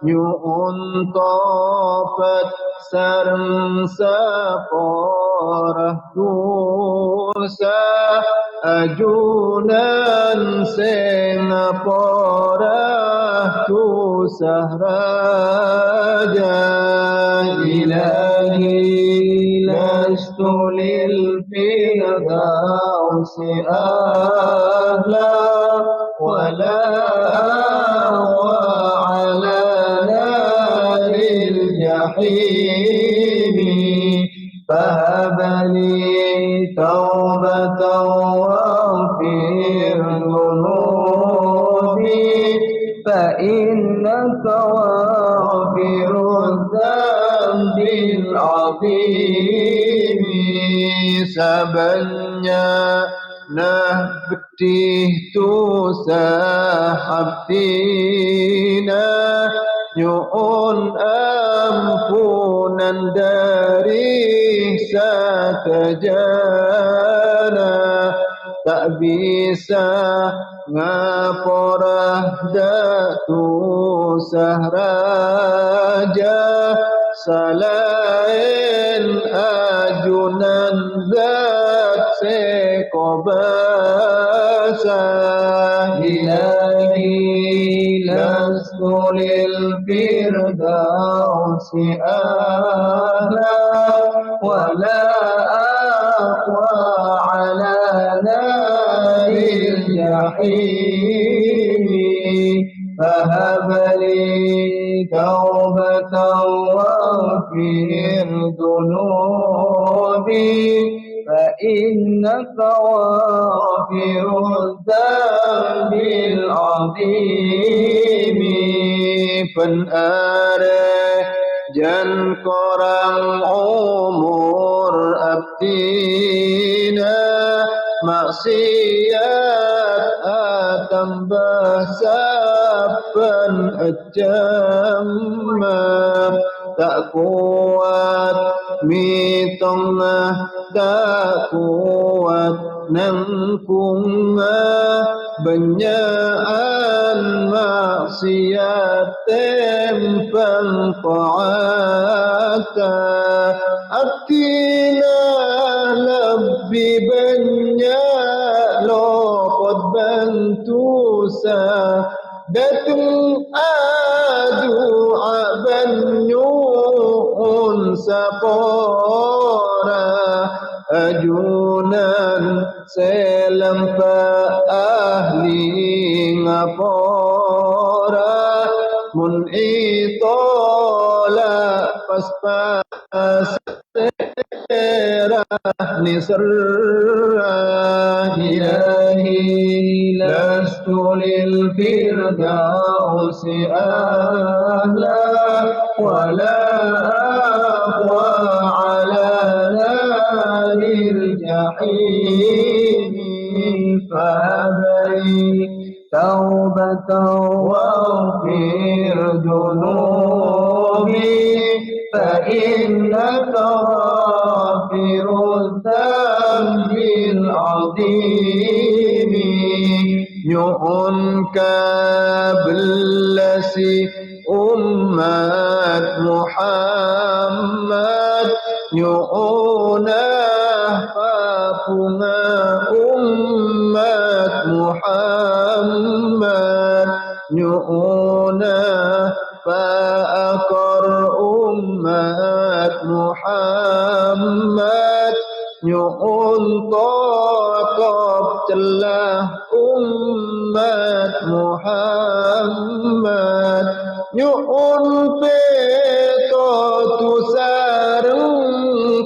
nyu'un tofat sareng saporah dosa ajunan sing porah tusah raja ilahi lastu lil firdausi ahla wala ahwa ala naril jahimi fahabani taubatan waghfir dhunubi fa innaka waghfirudz dzambil azimi sabanya nah betih tu sahabtina nyu'un ampunan dari satajana tak bisa ngaporah datu sahraja salain ajunan zat sekobasa ilahi lastu lil firdausi ahla wala aqwa ala naril jahimi fahabali taubatan waghfir dhunubi fa innaka waghfirudz dzambil azimi pen are jan korang umur abdina maksiat atambah saben ejamma tak kuat mitongah tak kuat nangkungah benyaan maksiat tempang ta'ata atina lebih banyak lopot bantu sa datung adu'a banyu'un sapora ajunan selampa ahli ngapora mun itola pas-pas ni serah ilahi lastu lil firdausi ahla wala aqwa ala naril jahimi fahabari taubatan waghfir dhunubi fa innaka waghfirudz dzambil azimi nyu'un kabelasi umat Muhammad nyu'unah papunga umat Muhammad nyu'unah fa'akor umat Muhammad nyu'un totop celah umat Muhammad nyu'un peto tu sareng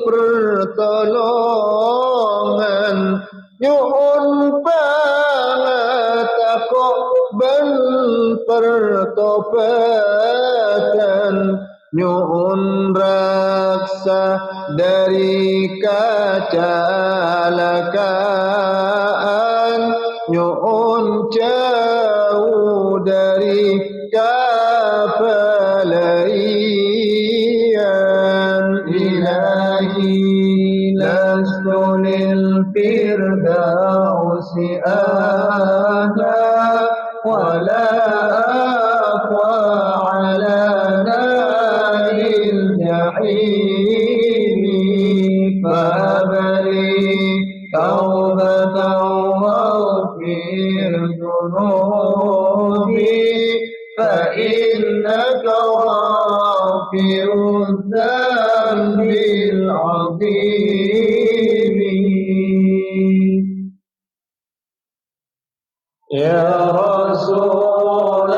pertolongan nyu'un pangatakok ben pertobatan nyu'un raksa dari kecelakaan nyu'un jauh dari kafalaian ilahi lastu lil firdausi ahla wala aqwa ala واغفر ذنوبي فإنك غافر الذنب العظيم يا رسول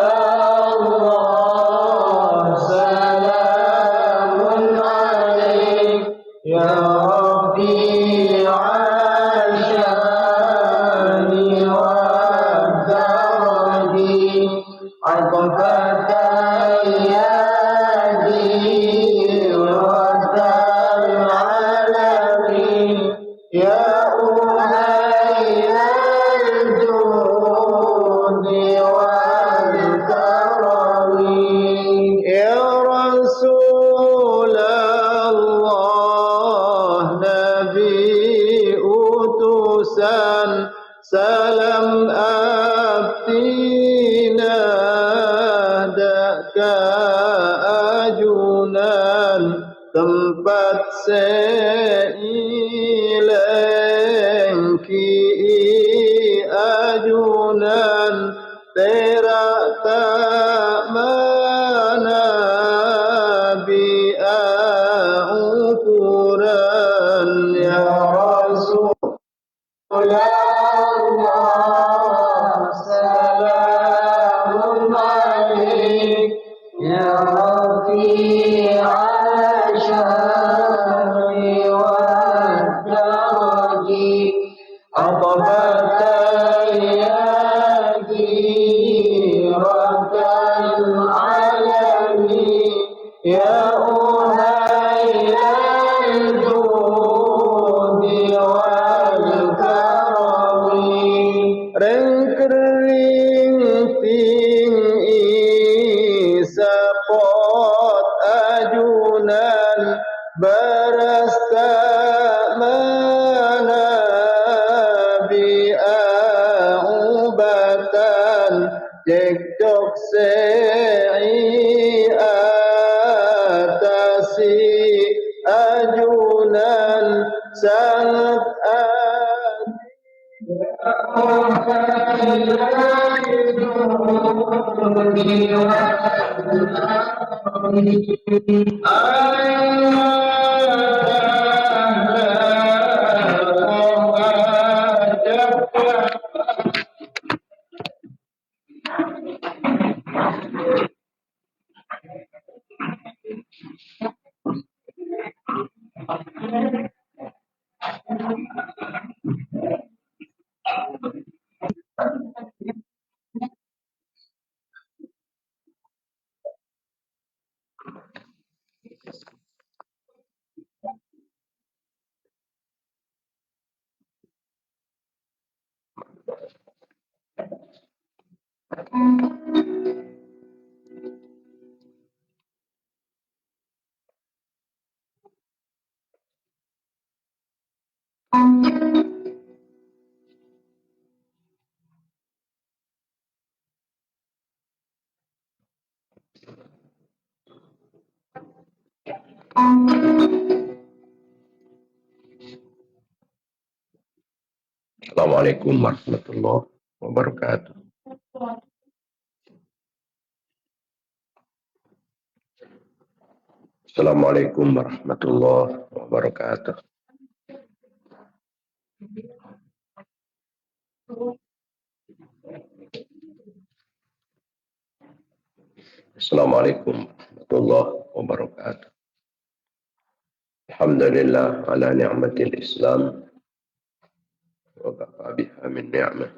الله سلام عليك يا ربي عاشاني والدرجي عطفة يدي والعالمين يا أهيل الجود والكرم يا رسول الله نبي أتسان سلام أبتنا دك أجنان tempat seilengki ajunan terak tak mana bi'a ukuran ya Rasulullah salamun alaik ya Rabbi عاشاني والدرجي عطفة يدي رب العالمين يا أهيل الجود والكرم rengkering ting isapot ajunan berasta mana bi'aubatan cekcok se'i atasi ajunan sangat Assalamualaikum warahmatullahi wabarakatuh. Assalamualaikum warahmatullahi wabarakatuh. Assalamualaikum warahmatullahi wabarakatuh. Alhamdulillah ala ni'matil Islam wa kafa biha min ni'mah.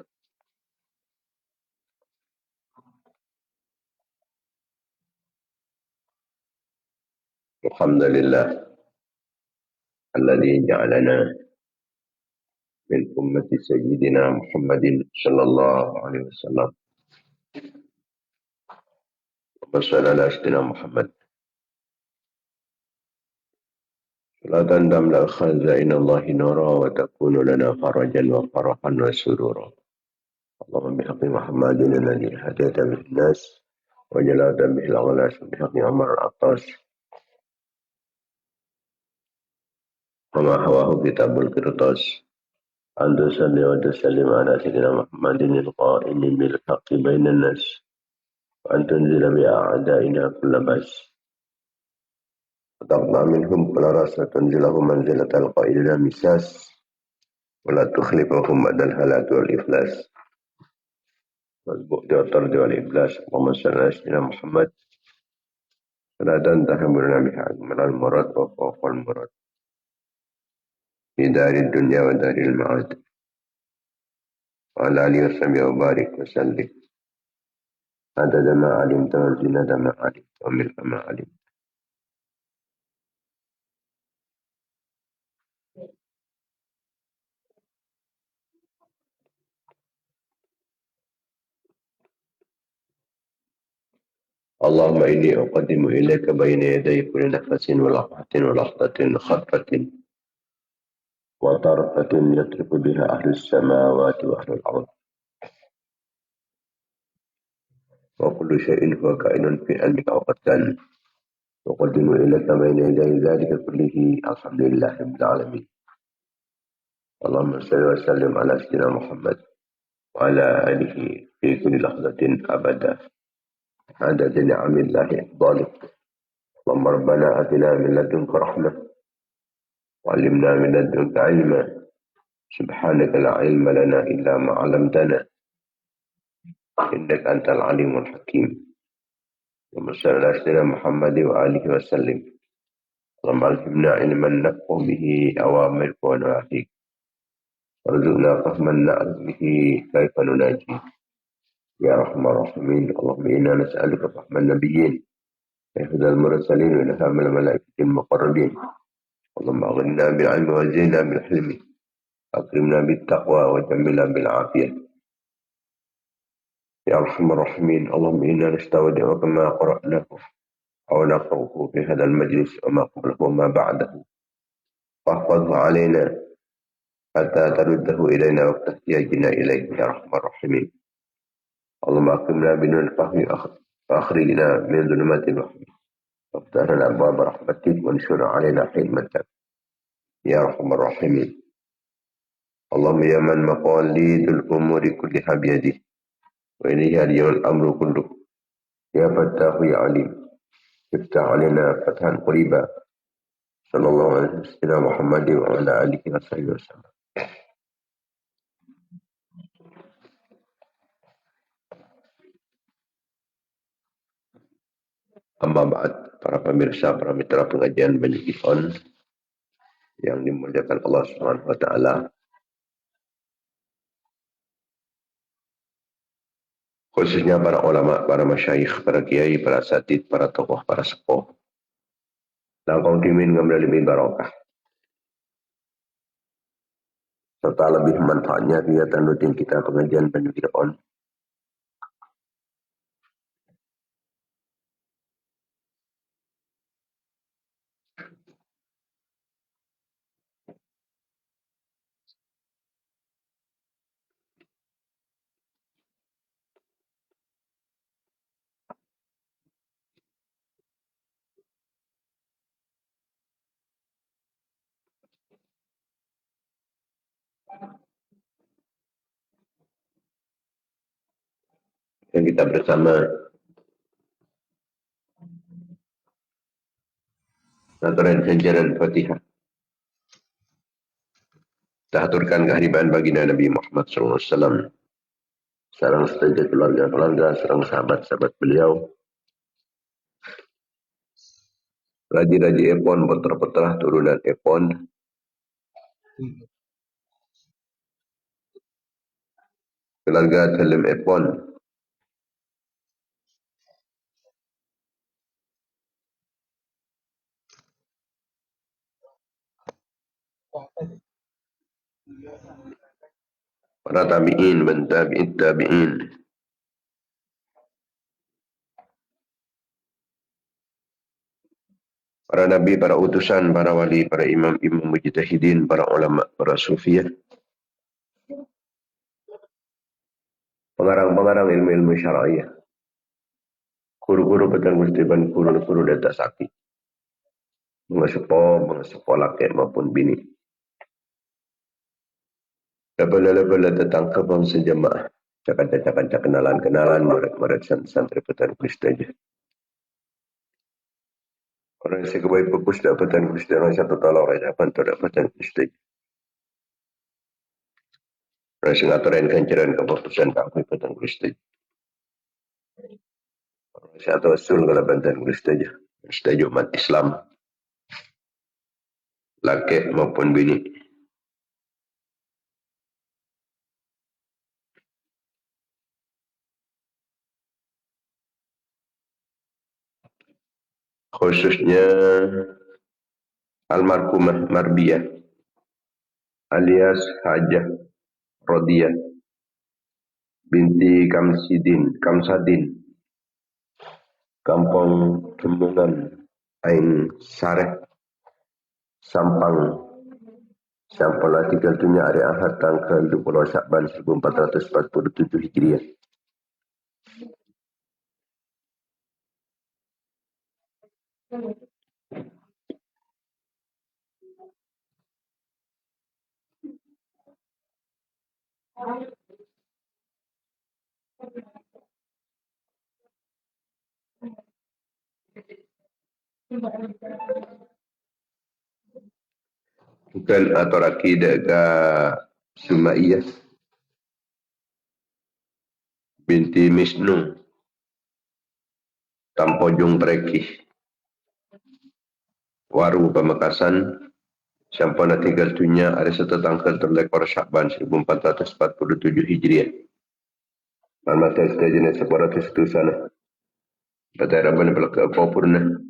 Alhamdulillah alladzi ja'alana min ummati sayyidina Muhammadin sallallahu alaihi wasallam. Wa sallallahu ala Muhammad. Salatan damla khazain Allah nura wa takunu lana farajan wa farahan wa surura. Allahumma bihaqqi Muhammadin alladhi hadata bihi nas wa jalata bihi al-aglas bihaqqi Umar al-Attas. Wa ma hawahu kitabul qirtas أن تصلي وتسلم على سيدنا محمد القائم بالحق بين الناس وأن تنزل بأعدائنا كل بأس وتقطع منهم كل رأس وتنزلهم منزلة القائلين مساس ولا تخلفهم بعد الهلاك والإفلاس والبؤد والطرد والإفلاس. اللهم صل على سيدنا محمد صلاة تحملنا بها أجمل المراد وفوق المراد في دار الدنيا ودار المعاد وعلى آله وصحبه وبارك وسلم عدد ما علمت وزنة ما علمت وملء ما علمت. اللهم إني أقدم إليك بين يدي كل نفس ولحظة ولحظة خطة وطرفة يترك بها أهل السماوات وأهل الأرض وكل شيء هو كائن في علمك وقد كان. أقدم إليك بين يدي ذلك كله الحمد لله رب العالمين. اللهم صل وسلم على سيدنا محمد وعلى آله في كل لحظة أبدا عدد نعم الله إفضالك. اللهم ربنا آتنا من لدنك رحمة وعلمنا من لدنك علما سبحانك لا علم لنا إلا ما علمتنا إنك أنت العليم الحكيم. اللهم صل على سيدنا محمد وآله وسلم. اللهم ألهمنا علما نفقه به أوامرك ونواهيك وارزقنا فهما نعرف به كيف نناجيك يا أرحم الراحمين. اللهم إنا نسألك فهم النبيين وحفظ المرسلين وإلهام الملائكة المقربين. اللهم أغننا بالعلم وزينا بالحلم أكرمنا بالتقوى وجملنا بالعافية يا أرحم الراحمين. اللهم إنا نستودعك ما قرأناه أو نقرأه في هذا المجلس وما قبله وما بعده واحفظه علينا حتى ترده إلينا وقت احتياجنا إليه يا أرحم الراحمين. اللهم أكرمنا بنور الفهم وأخرجنا من ظلمات الوهم وافتح لنا أبواب رحمتك وانشر علينا حلمتك يا أرحم الراحمين. اللهم يا من مقاليد الأمور كلها بيده وإليه اليوم الأمر كله يا فتاح يا عليم افتح علينا فتحا قريبا. صلى الله عليه وسلم محمد وعلى آله وصحبه وسلم. Amma ba'd, para pemirsa, para mitra pengajian Banyu On yang dimuliakan Allah Subhanahu wa taala. Khususnya para ulama, para masyayikh, para kiai, para asatidz, para tokoh, para sepuh. Langkau dimin ngambil lebih barokah. Serta lebih manfaatnya kegiatan rutin kita pengajian Banyu On. Yang kita bersama Naturan Sanjaran Fatihah. Kita aturkan kehadiran baginda Nabi Muhammad SAW. Sarang setuju keluarga-keluarga, sarang sahabat-sahabat beliau. Raji-raji Epon, putra-putra turunan Epon. Keluarga Salim Epon. Para tabi'in, dan tabi'in. Para nabi, para utusan, para wali, para imam-imam mujtahidin, para ulama, para sufiyah. Pengarang-pengarang ilmu-ilmu syara'iyah. Guru-guru petang gustiban, guru-guru data sakti. Mga sepo laki maupun bini. Lepas-lepas tentang kebangsa jemaah. Cakap-cakap kenalan-kenalan murid-murid santri petani Kristen. Orang yang sebagai fokus dapatan Kristen orang satu tolong orang dapat dapatan Kristen. Orang yang ngaturin kancaran keputusan kami petani Kristen. Orang yang satu usul kalau petani Kristen. Setuju umat Islam. Laki maupun bini. Khususnya almarhumah Marbiyah alias Hajah Rodiyah binti Kamsadin Kampung Kemungan Ain Sareh Sampang Sampala tinggal dunia hari Ahad tanggal 20 Syakban 1447 Hijriah. Bukan atau akidah ke Sumaiyah binti Misnu Tampojung Preki Waru Pamekasan sampana tinggal dunia hari satu tanggal terlekor Syakban 1447 Hijriah. Mata jenis separatus itu sana. Pada Rabban belaka apapurna.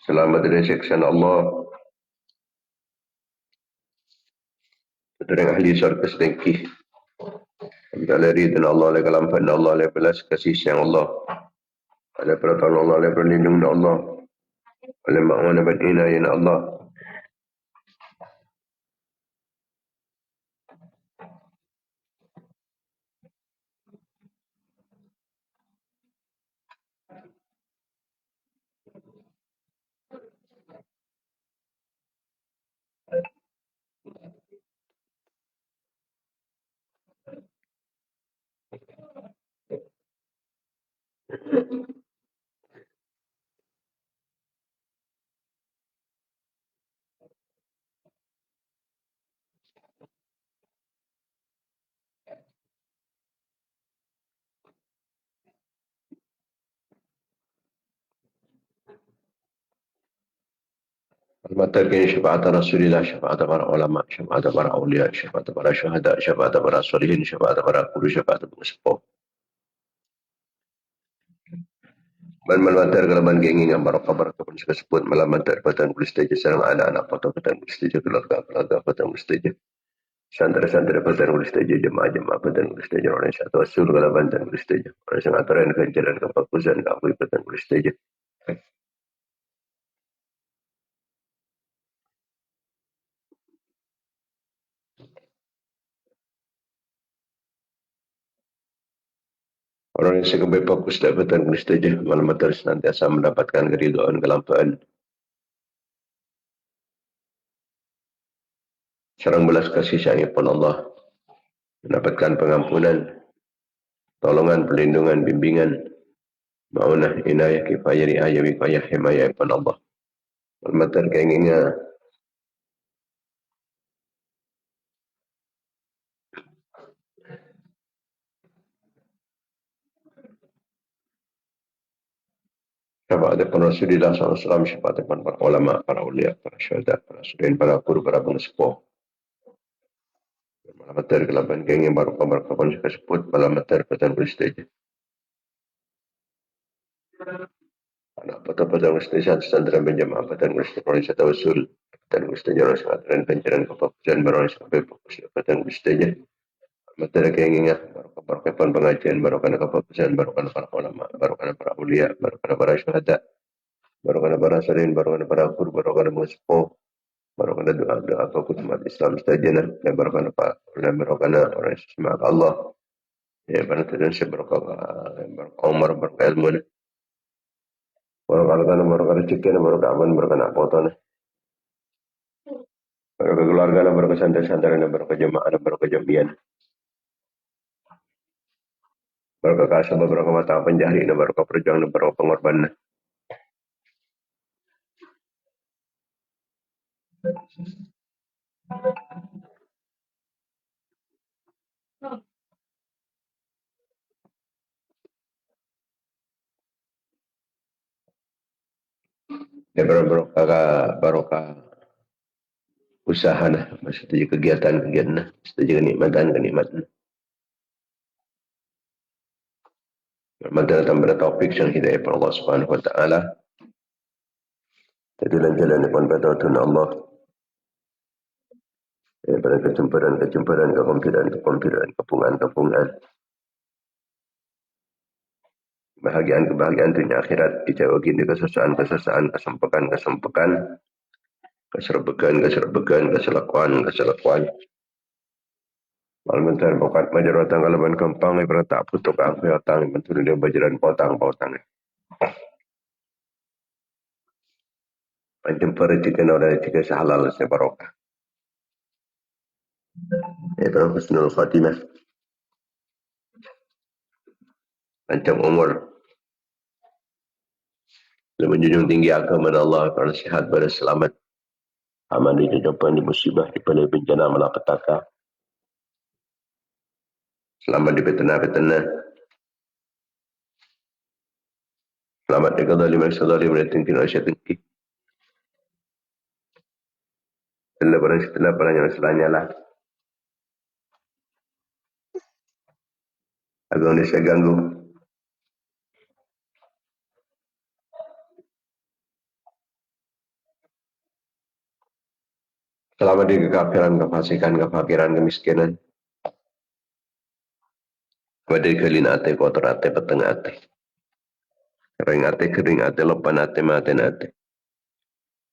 Selamat dari siksaan Allah. Terang ahli syurga sedengki. Kita lari dan Allah oleh kelampan Allah oleh belas kasih sayang Allah. Oleh pertolongan Allah oleh perlindungan Allah. Oleh ma'wana dan inayah Allah. Al-Mataqin syafaat Rasulullah, syafaat para ulama, syafaat para awliya, syafaat para syuhada, syafaat para solihin, syafaat para guru, syafaat para sepuh. Malamantar kalaban genging ang barok-barok pun sebut malamantar patang kulisteja sarang anak-anak patang kulisteja keluarga patang kulisteja. Santri-santri patang kulisteja jemaah-jemaah patang kulisteja orang satu asul kalaban patang kulisteja. Orang yang aturan kanjaran kepakusan kakui patang kulisteja. Orang yang sebagai fokus dapatan kulisteja malamantar senantiasa mendapatkan keridhaan kelampaan. Sarang belas kasih sayang pun Allah mendapatkan pengampunan, tolongan, perlindungan, bimbingan, ma'unah, inayah, kifayah, riayah, wifayah, himayah pun Allah. Malamatar keinginnya syafaat daripada Rasulullah SAW, syafaat daripada para ulama, para ulia, para syuhada, para sudain, para guru, para pengesepuh. Malamatar kelaban keinginan baru-baru kapan suka sebut malamatar patan beristajah. Anak patan beristajah santran penjamaah patan beristajah orang yang tawasul patan beristajah orang yang aturan pencaran kepakusan barang sampai fokus patan beristajah. Malamatar keinginan baru-baru kapan pengajian baru kana kepakusan baru kana para ulama, baru kana para ulia, baru kana para syuhada, baru kana para sudain, baru kana para guru, baru kana pengesepuh. Barokana doa-doa fokus umat Islam setajana dan barokana Pak dan barokana orang semangat Allah ya pada tujuan barokah umar barokah ilmu barokah rezeki barokah aman barokah apa Barokah keluarga, barokah santri-santri, barokah jemaah, barokah jamian. Barokah kasih, barokah mata penjahri, barokah perjuangan, barokah pengorbanan. Ya barokah usaha nah, maksudnya kegiatan-kegiatan nah, maksudnya kenikmatan-kenikmatan. Maka tambah topik yang hidayah Allah Subhanahu wa taala. Jadi jalan pun betul Allah. Pada kecemburuan, kepungan, kebahagiaan dunia akhirat dijauhin dari kesempekan, keserbekan. Malmentar bokat majarotang kalaban kempang ibarat tak putuk ang piotang mentur dia bajaran potang. Pancen perhatikan orang tiga sahalal sebarokah. Ibarat husnul khatimah. Pancen umur menjunjung tinggi agama Allah pada sehat pada selamat. Aman di depan di musibah di pada bencana malapetaka. Selamat di petena. Selamat di kedaliman sadari beratinkin asyatinki. Setelah barang setelahnya lah. Agak bisa ganggu. Selamat di kekafiran, kefasikan, kefakiran, kemiskinan. Pada kelin ate, kotor ate, peteng ate. Kering ate, lepan ate, maten ate.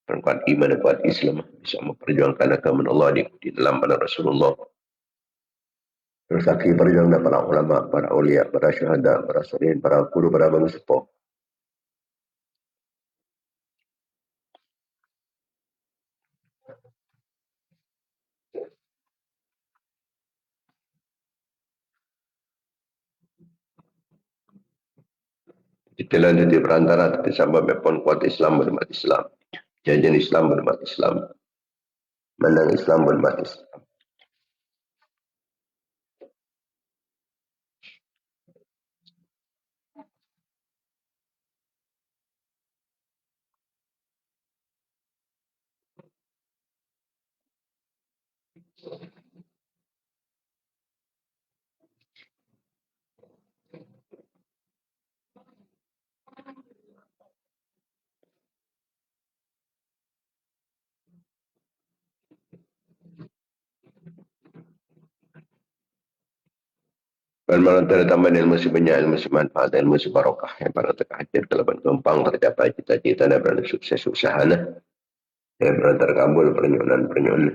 Kuat iman, kuat Islam. Bisa memperjuangkan agama Allah di dalam pada Rasulullah. Terus lagi perjuangan para ulama, para ulia, para syuhada, para salihin, para guru, para bangsa. Itulah di perantara tapi sampai mepon kuat Islam bermat Islam. Jajan Islam bermat Islam. Menang Islam bermat Islam. Bermanfaat tambahan ilmu sebanyak ilmu semanfaat ilmu sebarokah yang para terkajar kelaban gampang tercapai cita-cita dan berani sukses usahana yang berani terkabul pernyonan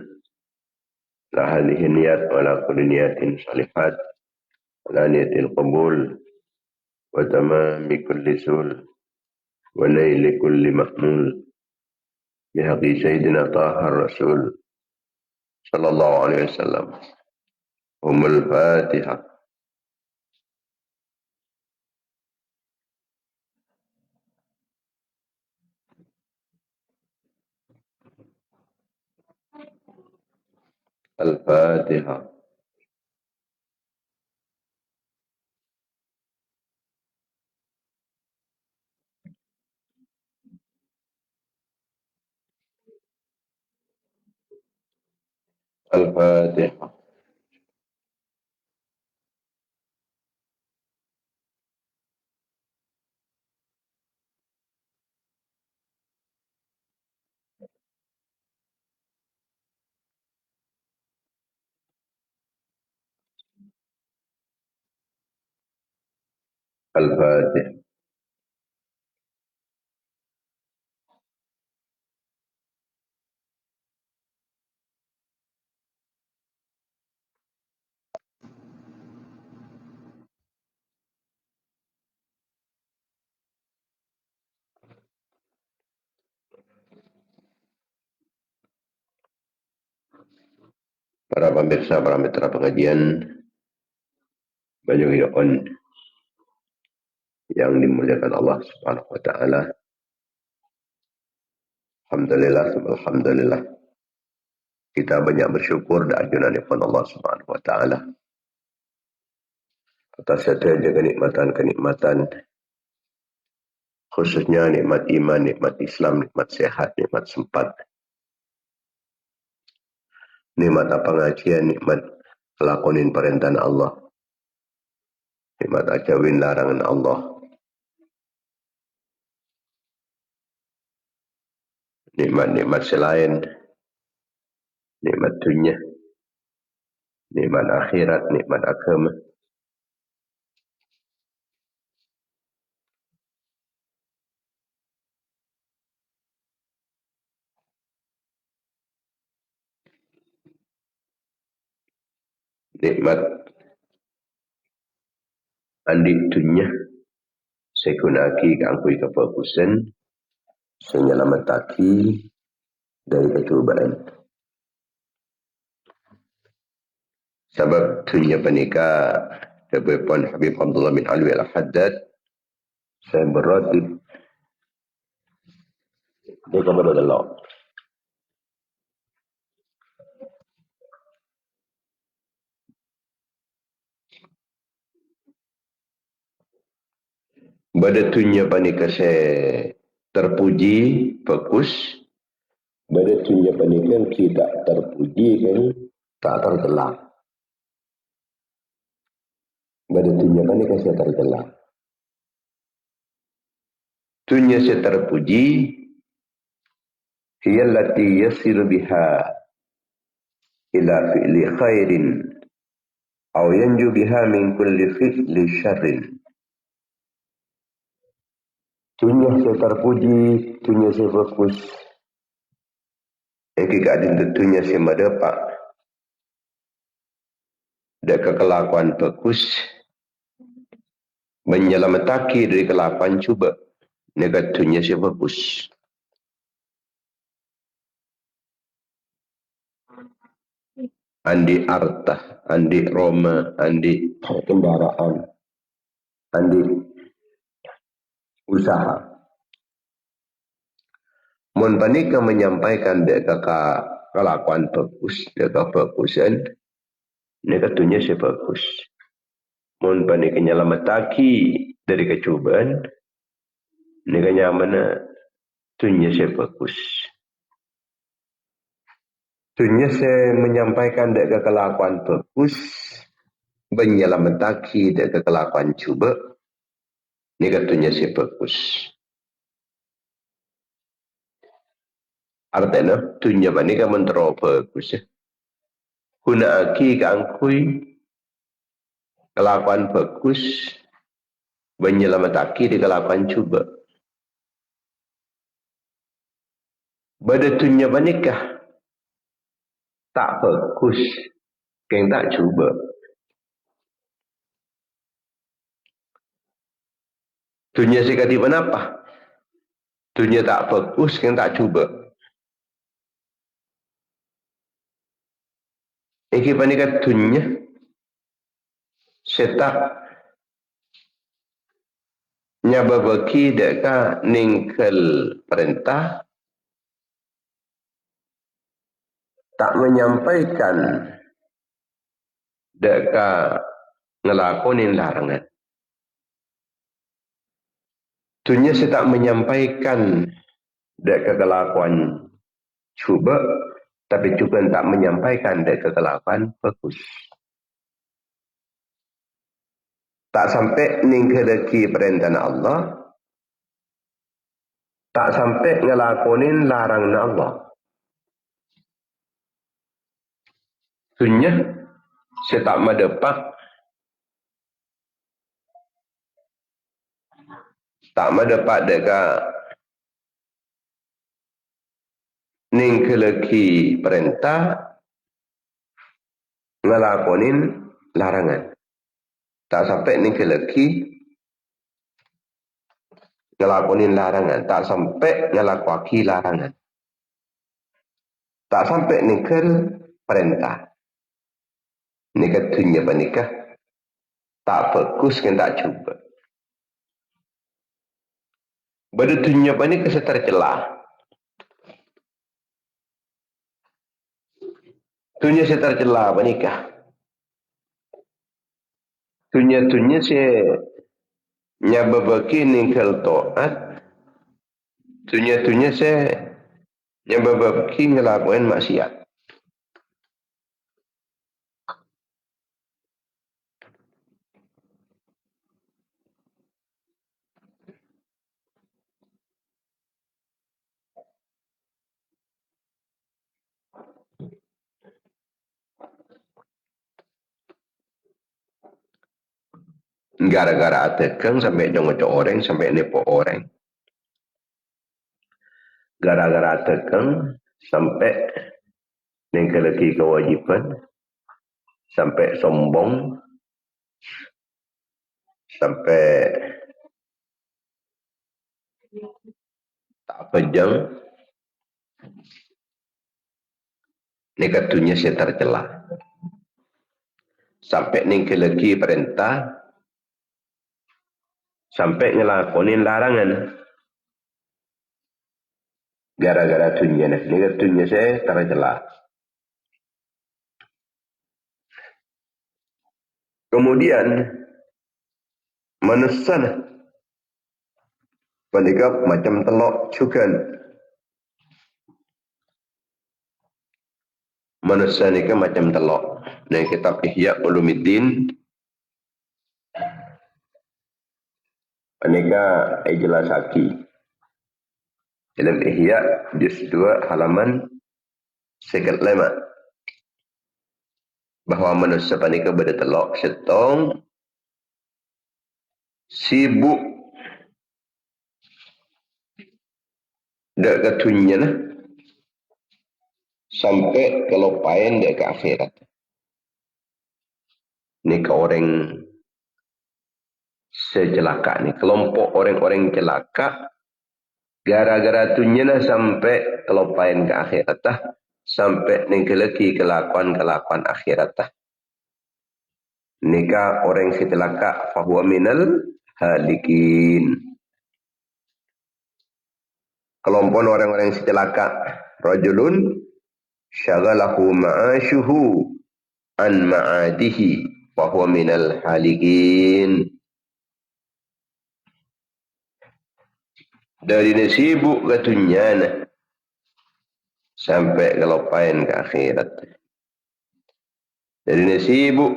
la hadhihi niyat wala kulli niyatin salihat wala niyatil qabul wa tamami kulli sul wa naili kulli mahmul bihaqi sayyidina tahar rasul sallallahu alaihi wasallam umul fatihah. Al-Fatihah. Al-Fatihah. Al-Fatihah. Para pemirsa, para mitra pengajian Banyu Hidupun yang dimuliakan Allah Subhanahu wa taala. Alhamdulillah, alhamdulillah. Kita banyak bersyukur dan ajunan Allah Subhanahu wa taala atas setiap kenikmatan-kenikmatan, khususnya nikmat iman, nikmat Islam, nikmat sehat, nikmat sempat, nikmat pengajian, nikmat lakonin perintah Allah, nikmat ajawin larangan Allah, nikmat-nikmat selain nikmat dunia, nikmat akhirat, nikmat agama. Nikmat andi dunia sekunaki kangkui kefokusan senyelamataki dari kecubaan. Sebab dunia penikah Habib Abdullah bin Alwi Al-Haddad saya berotib dia kepada Allah. Pada dunia panika saya terpuji fokus. Pada dunia panika kita terpuji kan tak tergelak. Pada dunia panika saya tergelak. Dunia saya terpuji hiya allati yasiru biha ila fi'li khairin aw yanju biha min kulli fi'li syarrin. Dunia saya terpuji, dunia saya fokus. Yang keadaan dunia saya mendapat dan kekelakuan fokus menyelamataki dari kelakuan cuba. Negat dunia saya fokus. Andi harta, andi Roma, andi kendaraan, andi usaha. Mun panika menyampaikan deka kelakuan fokus, deka fokusan, neka dunia saya fokus. Mun panika nyelamataki dari kecubaan, neka nyamana dunia saya fokus. Dunia saya menyampaikan deka kelakuan fokus, menyelamataki deka kelakuan cuba, neka dunia saya fokus. Artinya, dunia panika mentero fokus. Guna aki kangkui kelakuan fokus, menyelamataki di kelakuan cuba. Pada dunia panika tak fokus, keng tak cuba. Dunia sekali apa? Dunia tak fokus, keng tak cuba. Iki panika dunia setak nyababaki deka ningkel perintah tak menyampaikan deka ngelakonin larangan. Dunia saya tak menyampaikan deka kelakuan cuba, tapi juga tak menyampaikan deka kelakuan fokus. Tak sampai ningkelaki perintah Allah, tak sampai ngelakonin larangan Allah. Dunia saya tak mendapat, tak mendapat deka ningkelaki perintah, ngelakonin larangan. Tak sampai ningkelaki ngelakonin larangan, tak sampai ngelakwaki larangan. Tak sampai ningkel perintah. Nikah tunya panikah tak fokus kan tak cuba. Bada tunya panikah setar celah. Tunya setar celah panikah. Tunya saya nyababaki ningkal to'at. Tunya saya nyababaki ngelakuin maksiat. Gara-gara atekeng sampai ngocok orang, sampai nepo orang. Gara-gara atekeng sampai ningkalaki kewajiban, sampai sombong, sampai tak pejang, nikah dunia saya tercela. Sampai ningkalaki perintah, sampai ngelakonin larangan. Gara-gara dunia, nikah dunia saya tercela. Kemudian manusia panikah macam telok juga. Manusia ni kan macam telok. Dalam kitab Ihya Ulumuddin, panikah jelasaki. Dalam Ihya juz 2 halaman 55. Bahawa manusia panikah bertelok setong sibuk dak ketunya lah sampai kelupain dia ke akhirat. Ni ke orang secelaka ni, kelompok orang-orang celaka gara-gara tunya lah sampai kelupain ke akhirat lah, sampai ningkelaki kelakuan-kelakuan akhirat lah. Nikah orang secelaka fahuwa minal halikin. Kelompok orang-orang secelaka, rajulun syaghalahu ma'ashuhu an ma'adihi fahuwa minal halikin. Dari sibuk ke dunia sampai kelupain ke akhirat. Dari sibuk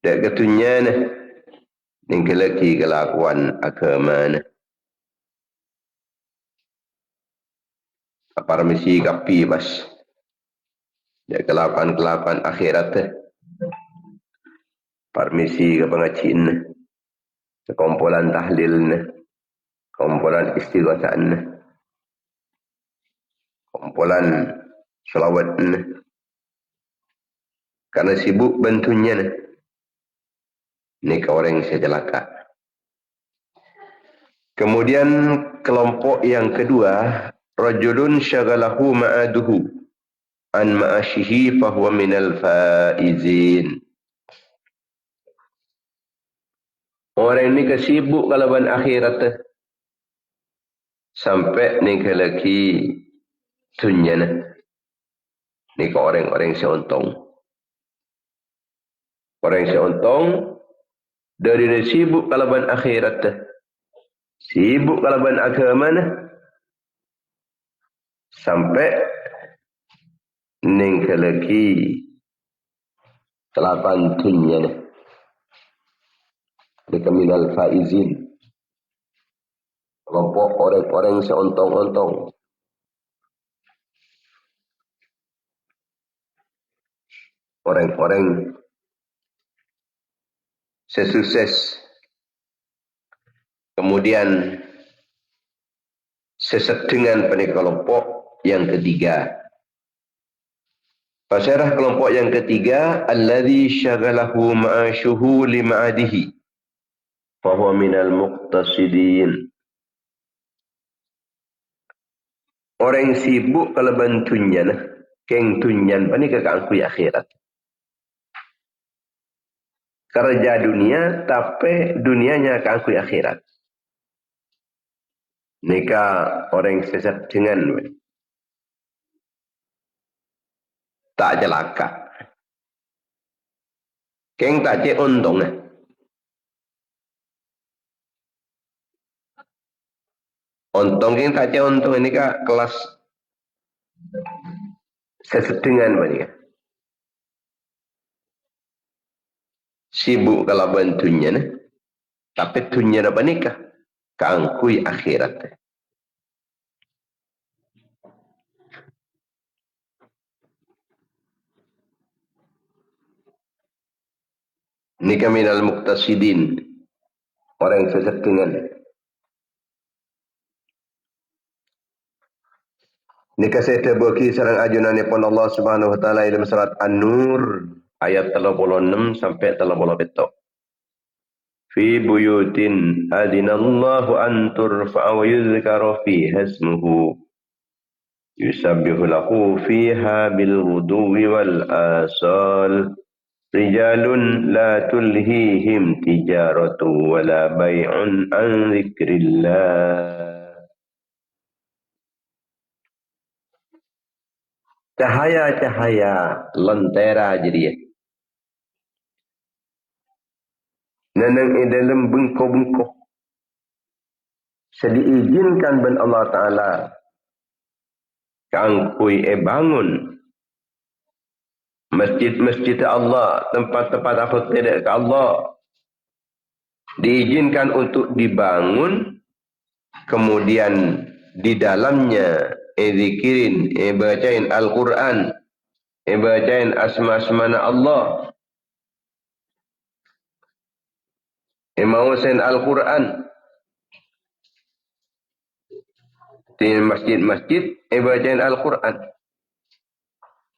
dak ke dunia ningkelaki kelakuan agama. Parmisi kapi pas dia kelakuan akhirat. Parmisi ke pengajian, sekumpulan tahlil, kumpulan istighosah, kumpulan selawat. Karena sibuk bantunya ni ke orang secelaka. Kemudian kelompok yang kedua, rajulun syaghalahu ma'aduhu an ma'ashihi fahuwa minal faizin. Orang ni kesibuk kalaban akhirat sampai ni kelaki dunia ni ke orang-orang seuntung. Orang seuntung dari sibuk kalaban akhirat, sibuk kalaban agama sampai ni kelaki kelapan dunia minal faizin. Kelompok orang-orang seuntung-untung. Orang-orang sesukses. Kemudian sesedengan pada kelompok yang ketiga. Fasyarah kelompok yang ketiga, alladhi syaghalahu ma'ashuhu lima'adihi fahuwa minal muqtasidin. Orang sibuk kalau bantunya keng tunyan pani kakak akui akhirat. kerja dunia, tapi dunianya keangkui akhirat. Nika orang sesat dengan tak celaka. Keng tak cek untung. Untung keng tak cek untung ini kelas sesedengan banyak. Sibuk kalau bantunya nih. Tapi dunia apa nikah? Keangkui akhirat. Nikah minal muqtasidin. Orang yang sesedengan. Nikah saya bagi sarang ajunan pun Allah Subhanahu wa taala dalam surat An-Nur ayat 36 sampai 37. Fi buyutin adinallahu an turfa'a wa yuzkara fiha ismuhu yusabbihu lahu fiha bil ghuduwi wal asal rijalun la tulhihim tijaratu wala bay'un an dzikrillah. Cahaya-cahaya lentera jadi. Nanang dalam bengkok-bengkok. Sediizinkan ben Allah Ta'ala. Kangkui bangun. Masjid-masjid Allah. Tempat-tempat apa tidak ke Allah. Diizinkan untuk dibangun. Kemudian di dalamnya. Zikirin. Bacain Al-Quran. Bacain asma-asmana Allah. Mausin Al-Quran. Di masjid-masjid, bacain Al-Quran.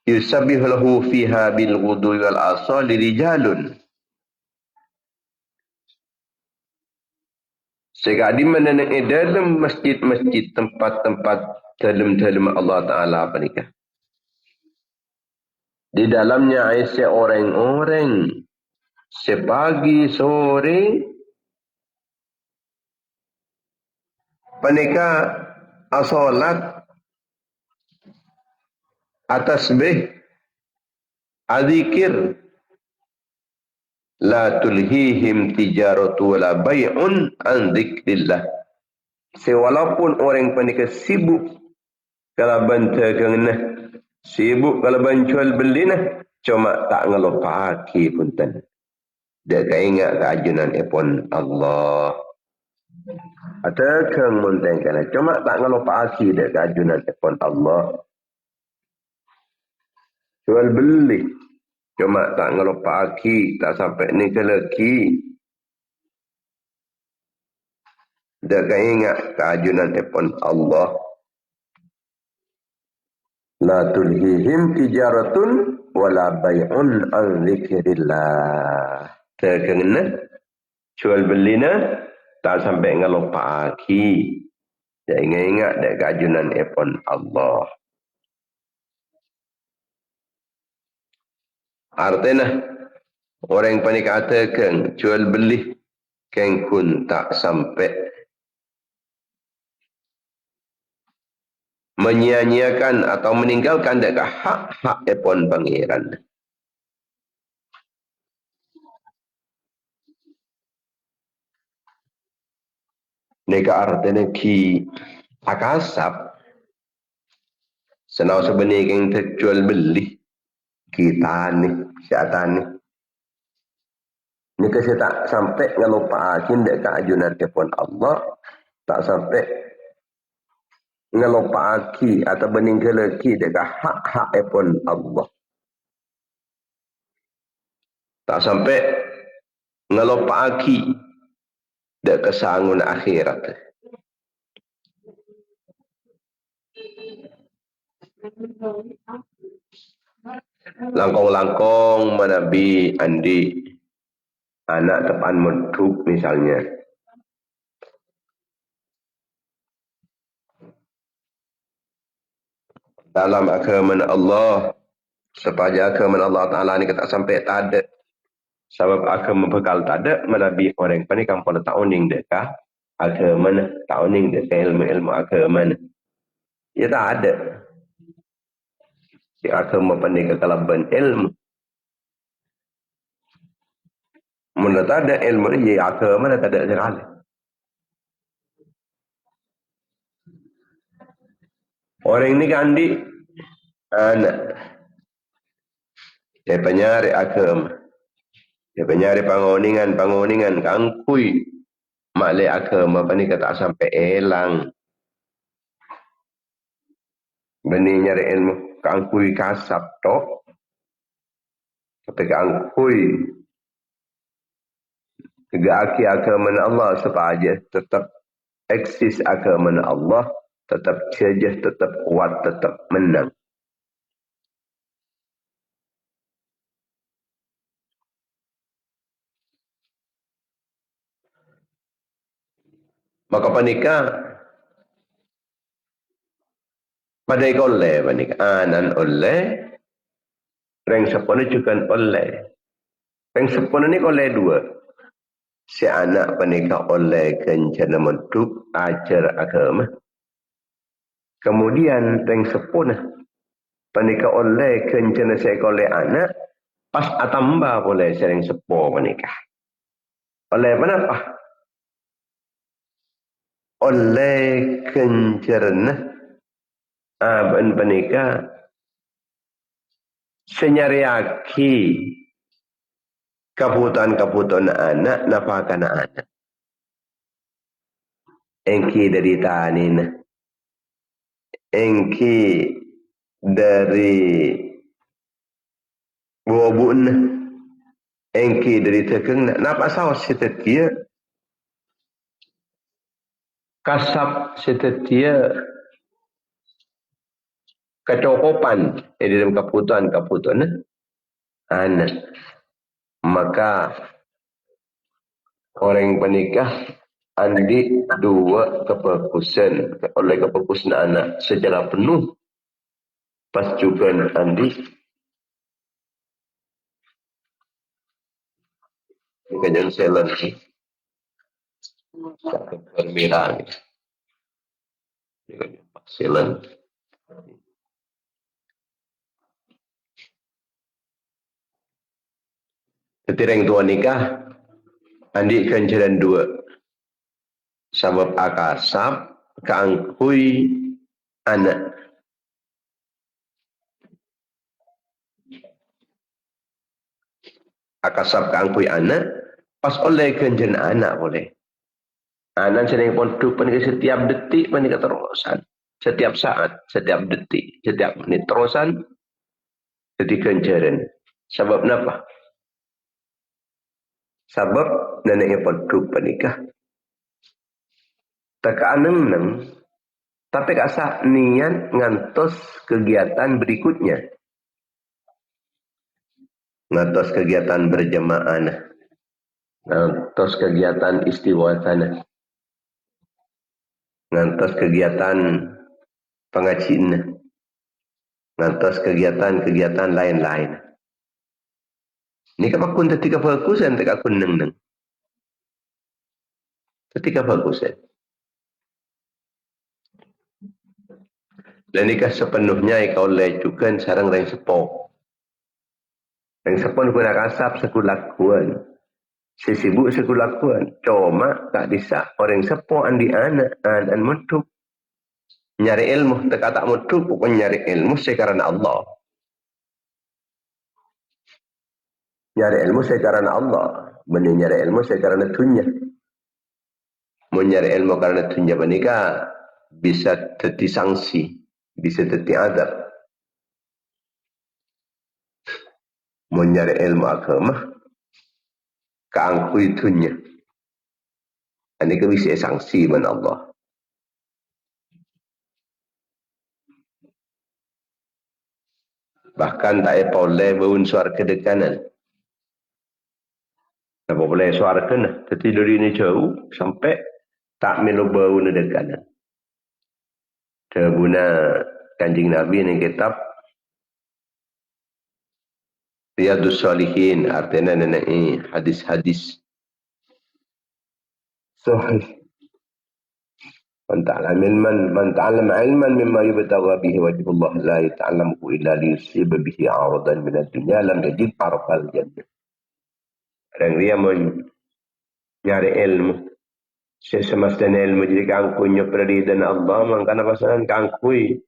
Yusabbihu lahu fiha bil ghudwi wal asali rijalun. Sehingga di mana dalam masjid-masjid tempat-tempat dalam Allah Ta'ala apa nikah. Di dalamnya ada orang-orang sepagi sore penikah asolat atas bih adzikir la tulhihim tijaratu wala bay'un an dzikrillah. Sewalaupun orang penikah sibuk kalau bantakan sibuk kalau bancual beli cuma tak ngelupaki pun tan. Dia ingat keajunan pun Allah. Ada kang muntengkan cuma tak ngelupaki dia keajunan pun Allah. Jual beli cuma tak ngelupaki tak sampai ni ke lagi. Dia ingat keajunan pun Allah. La tulhihim tijaratun wala bay'un an dzikrillah. Kena jual beli tak sampai ngelupa lagi. Dia ingat dek kajunan pun Allah. Artinya orang yang katakan jual beli kengkun tak sampai menyia-nyiakan atau meninggalkan dek hak-hak pun pangeran. Neka artinya ki akasap senau sebenarnya yang terjual beli kita ni siapa ni ni kasi tak sampai ngelupaakin dek keajunan pun Allah tak sampai ngelupaaki atau meninggalaki dek hak-hak pun Allah tak sampai ngelupaaki dek kesangun akhirat. Langkong-langkong menabi andi anak tepan meduk misalnya. Dalam agama Allah, sepanjang agama Allah Ta'ala ni kita sampai tak ada Sebab agama bekal tak ada, menabi orang pani kampung tak uning dekah agama mana, tak uning dekah ilmu-ilmu agama mana. Ya tak ada. Di agama pani kekalaban ilmu. Mana tak ada ilmu ni, ya agama mana tak ada sekali. Orang ni kan di anak. Dia penyari agama. Dia penyari panguningan kangkui. Malai agama pani kata sampai elang. Bani nyari ilmu kangkui kasap tok. Tapi kangkui tegaki agama Allah supaya tetap eksis agama Allah, tetap jajah, tetap kuat, tetap menang. Maka panika pada oleh panika anan oleh reng sepuluh juga oleh reng sepuluh ni oleh dua si anak panika oleh kencana mentuk ajar agama kemudian reng sepuluh panika oleh kencana sekoleh anak pas atamba boleh sering sepuluh panika oleh kenapa oleh kencana ben panika senyariaki kebutuhan anak nafakan anak engki dari tanin engki dari bobun engki dari tekeng napa sawas setetia kasap setetia kecokopan di dalam kebutuhan anak maka orang penikah andi dua kefokusan oleh kefokusan anak secara penuh pas juga andi kajian selan satu permirang selan ketireng tua nikah andi kenjalan dua sabab akasap keangkui anak akasap keangkui anak pas oleh kenjalan anak boleh anak sering pondok panik setiap detik panik terusan setiap saat setiap detik setiap menit terusan jadi kenjalan sebab kenapa sebab neneknya pondok panikah tekan enam tapi kasa niat ngantos kegiatan berikutnya ngantos kegiatan berjamaah ngantos kegiatan istiwasana ngantos kegiatan pengajian ngantos kegiatan lain-lain ini kapakun ketika fokusan tak akun neng ketika fokusan dan nikah sepenuhnya ika oleh juga sarang reng sepok reng sepok guna kasap sekulakuan sesibuk sekulakuan cuma tak bisa orang sepok andi anak an muduk nyari ilmu teka tak muduk bukan nyari ilmu sekarang Allah nyari ilmu sekarang Allah benih nyari ilmu sekarang dunia mau nyari ilmu karena dunia menikah bisa jadi sanksi bisa jadi adab mau nyari ilmu agama keangkui dunia ini kan bisa sanksi man Allah bahkan tak boleh berunsur kedekanan tak boleh suara kena tapi dari ini jauh sampai tak melu bau nedekanan terguna kanjing Nabi ini kitab Riyadus Salihin artinya nenai hadis-hadis sahih. Man ta'allama ilman mimma yubtagha bihi wajhullah la yata'allamuhu illa liyusiba bihi 'aradan min ad-dunya lam yajid 'arfal jannah. Dan dia mencari ilmu. Semestinya ilmu jadi kangkunya perdi dan Allah mangkana pasangan kangkui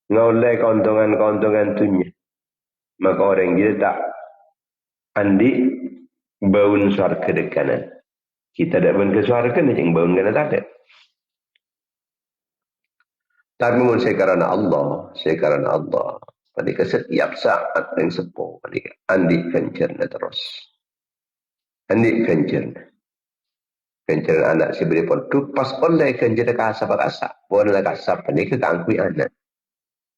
ngoleh keuntungan-keuntungan tunya. Maka orang kita tak andi baun surga dekanan. Kita tak baun ke surga ni yang baun kena tak ada. Tapi mun saya karena Allah. Panika setiap saat yang sepuh panika andi kencerna terus. Andi kencerna. Kencerna anak si beri pun tu pas oleh kencerna kasap. Boleh kasap panika kangkui anak.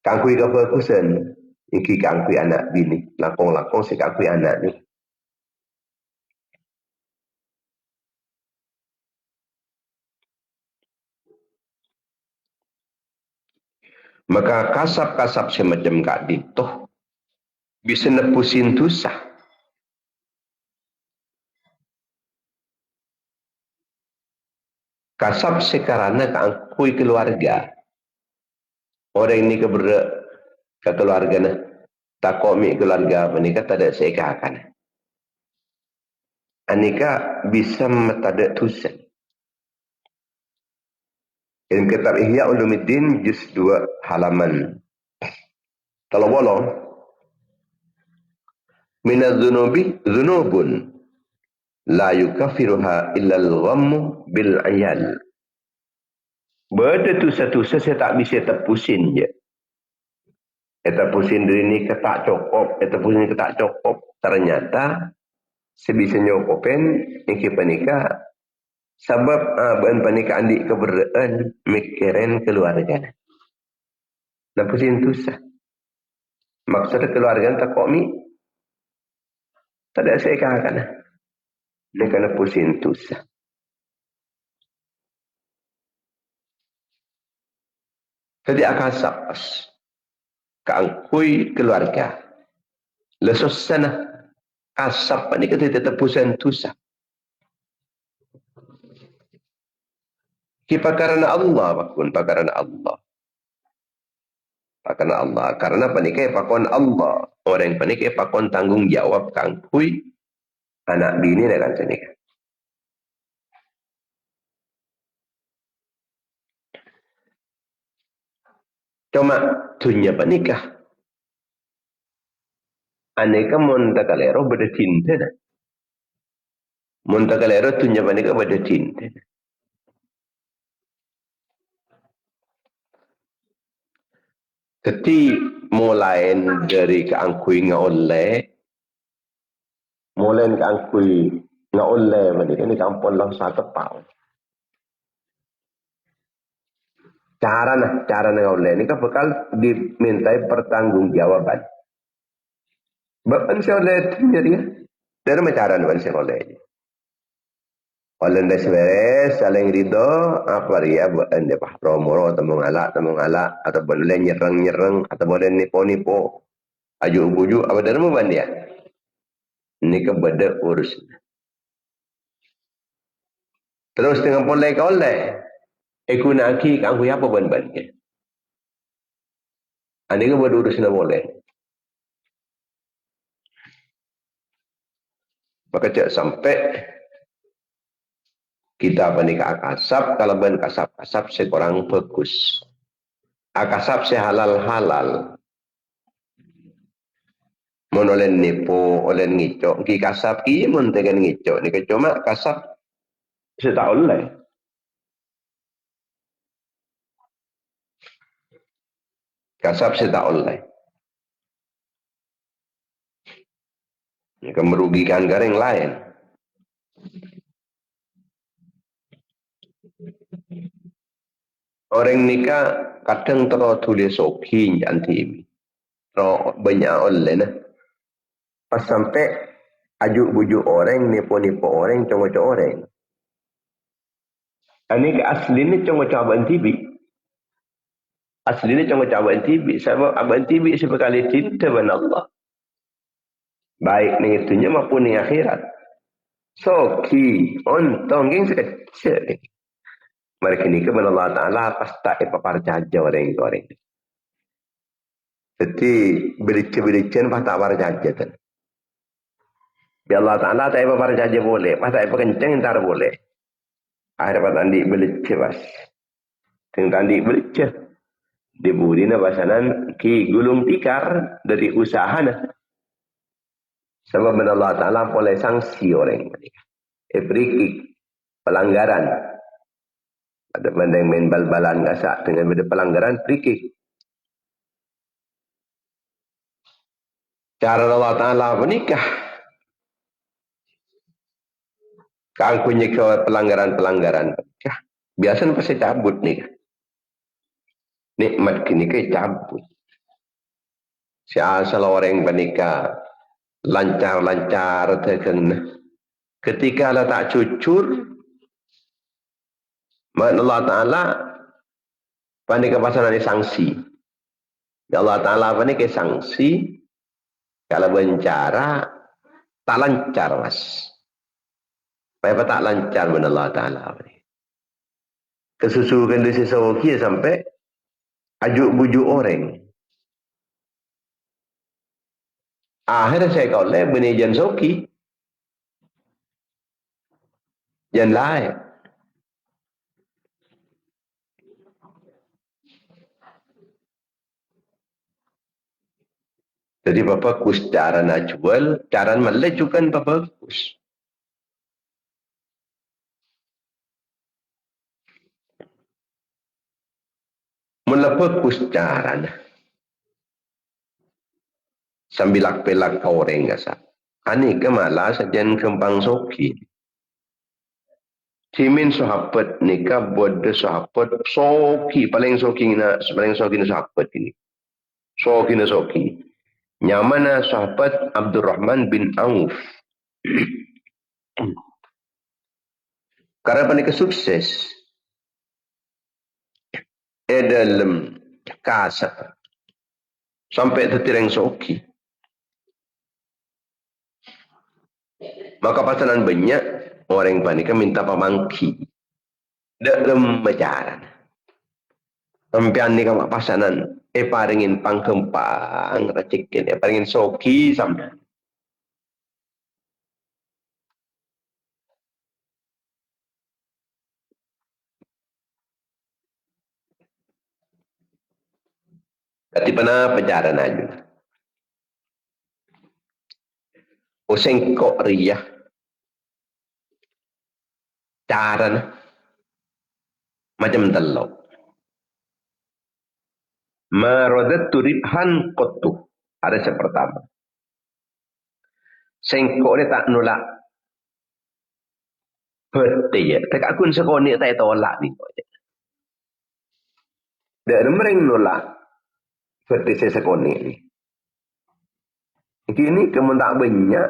Kangkui ke fokusan. Iki kangkui anak bini. Lakong-lakong si kangkui anak ni. Maka kasap-kasap semacam kak ditoh bisa nepusin tusah. Kasap sekarang kangkui keluarga. Orang ini ke keluarga na. Takomi keluarga menikah tak ada seikakan. Anika bisa metada tusah. Dalam kitab Ihya Ulumuddin juz 2 halaman 30. Minaz zunubi zunubun la yukaffiruha illa al-ghammu bil ayal. Benda tusah-tusah saya tak bisa terpusin je. Terpusin diri ni ketak cukup, terpusin ketak cukup. Ternyata sebisa nyokopin iki panika sebab ben panika andi keberaan mikirin keluarga. Terpusin tusah. Maksud keluarga tak kok mi tak ada saya katakan. Dia kena pusing tusah. Jadi akan sapas. Kangkui keluarga. Lesos sana. Kasap ni kita tetap pusing tusah. Kita karena Allah. Bakun karena Allah. Karena Allah. Karena panikai pakon Allah. Orang panikai pakon tanggung jawab kangkui. Anak bini dah kan sini. Cuma dunia panikah. Aneka monta kalero beda cinta dah. Monta kalero dunia panikah beda cinta. Jadi mulai dari keangkui ngoleh. Mulai keangkui ngoleh. Mereka ni kampung lah satu pau. Cara ngoleh ni kan bakal dimintai pertanggungjawaban. Bapak saya oleh dunia dia. Dari macam cara ni saya oleh. Oleh dah seberes, saling ridho, apa dia buat anda pahromo, atau mengalak, atau boleh nyerang, atau boleh nipo, ajuk-bujuk, apa dari mana dia? Ini kepada urus. Terus dengan boleh kau oleh, ekunaki kau apa ban-bannya? Ini kepada urus nak boleh. Maka cak sampai kita panika akasap, kalau ben kasap sekurang fokus. Akasap sehalal-halal. Mun oleh nipu, oleh ngicok, ki kasap ki mun tekan ngicok ni cuma kasap setak oleh. Kasap setak oleh. Ini kan merugikan gareng lain. Orang nikah kadang terlalu tulis sokin jangan terlalu banyak oleh nah. Pas sampai ajuk-bujuk orang, nipu-nipu orang, congok orang. Ini ke asli ni congok abang TV. Asli ni congok abang TV. Sebab abang TV sekali cinta dengan Allah. Baik ni itunya maupun ni akhirat. Soki, ontong yang sekecil ni. Mereka ni kepada Allah Ta'ala pasti paparjaja orang-orang. Jadi berica-berica pasti paparjaja kan. Bi Allah Ta'ala tak paparjaja boleh. Pasti kenceng ntar boleh. Akhirnya pas tandi berica pas. Teng tandi berica. Dibudi na basanan ki gulung tikar dari usaha na. Sebab Allah Ta'ala boleh sanksi orang. Berikik pelanggaran. Ada benda yang main bal-balan kasak dengan benda pelanggaran berikik. Cara Allah Ta'ala menikah. Kau punya pelanggaran-pelanggaran. Biasanya pasti cabut nih. Nikmat kini ke cabut. Si asal orang menikah lancar-lancar terkena. Ketika Allah tak cucur, Allah Ta'ala panika pasangan sanksi. Allah Ta'ala panika sanksi kalau bencara tak lancar mas. Apa tak lancar dengan Allah Ta'ala. Kesusukan di seseorang sampai ajuk bujuk orang. Akhirnya saya kau le benih jan soki. Jan lain. Jadi bapak kus cara nak jual, cara melecukan bapak kus. Melepas kus cara na. Sambil pelak orang kasa. Ani ke malah sajen kembang soki. Timin sahabat nikah bodoh sahabat soki paling soki na sahabat ini. Soki. Nyamana sahabat Abdurrahman bin Auf. Karena panik sukses. Dalam kasa. Sampai tertireng soki. Maka pasanan banyak orang panik minta pamangki. Dalam majaran. Sampai ni kamu pasanan. Paringin pangkempang. Racikin. Paringin soki sampai. Kati pana pajaran aja. Sengkok riyah. Cara macam telok. Marodat turibhan kotu. Ada yang pertama. Sengkok ni tak nolak. Berarti ya. Tak akun sekoni tak tolak ni. Dia mereng nolak. Berarti saya sekoni ni. Kini kamu tak banyak.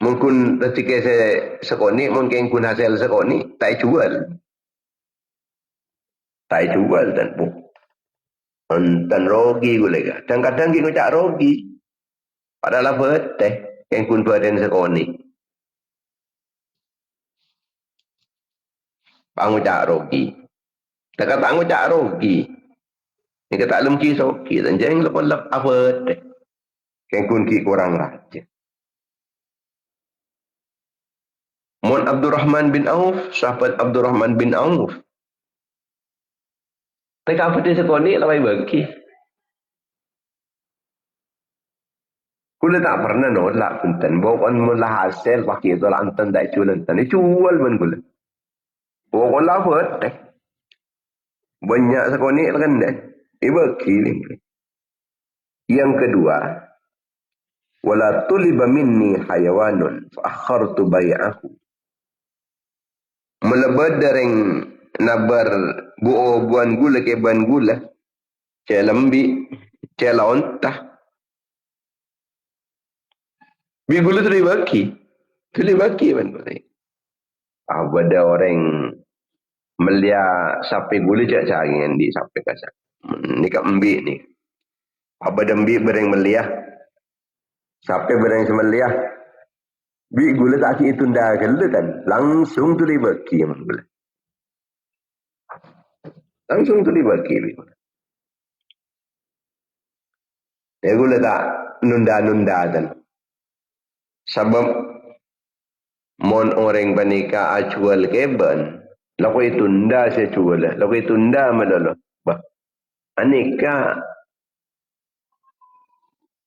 Mungkin ketika saya sekoni. Mungkin kun hasil sekoni. Tak jual. Tak jual dan pun. Enten rogi gue lega. Kadang-kadang kita cak rogi. Padahal apa teh yang kun badan sekoni. Pangu cak rogi. Tak kata pangu cak rogi. Ini kata alam ki soki. Dan jangan lepas apa teh. Yang kun ki kurang raja. Mun Abdurrahman bin Auf. Sahabat Abdurrahman bin Auf. Tak apa dia sekoni lawai bagi. Kula tak pernah nolak punten. Bukan mula hasil pakai itu lah anten tak jual anten. Ini jual pun kula. Bukan lawat deh. Banyak sekoni kan deh. Ini bagi ni. Yang kedua. Wala tuliba minni hayawanun. Fa'akhartu baya'ahu. Melebad dereng nabar buan gula ke ban gula. Cek lembi. Cek launtah. Bigula tu dibagi. Tu dibagi kan. Ada orang melia sapi gula cak canggih di sapi kasar. Ni kat embi ni. Apa dembi bereng melia. Sampai barang semeliah. Bi gula tak ki tunda gula kan. Langsung tu dibagi yang gula. Langsung tu dibagi. Ya gula tak nunda-nunda dan. Sebab mon orang panika acual keben. Laku tunda saya cual. Laku tunda malolo. Bah. Anika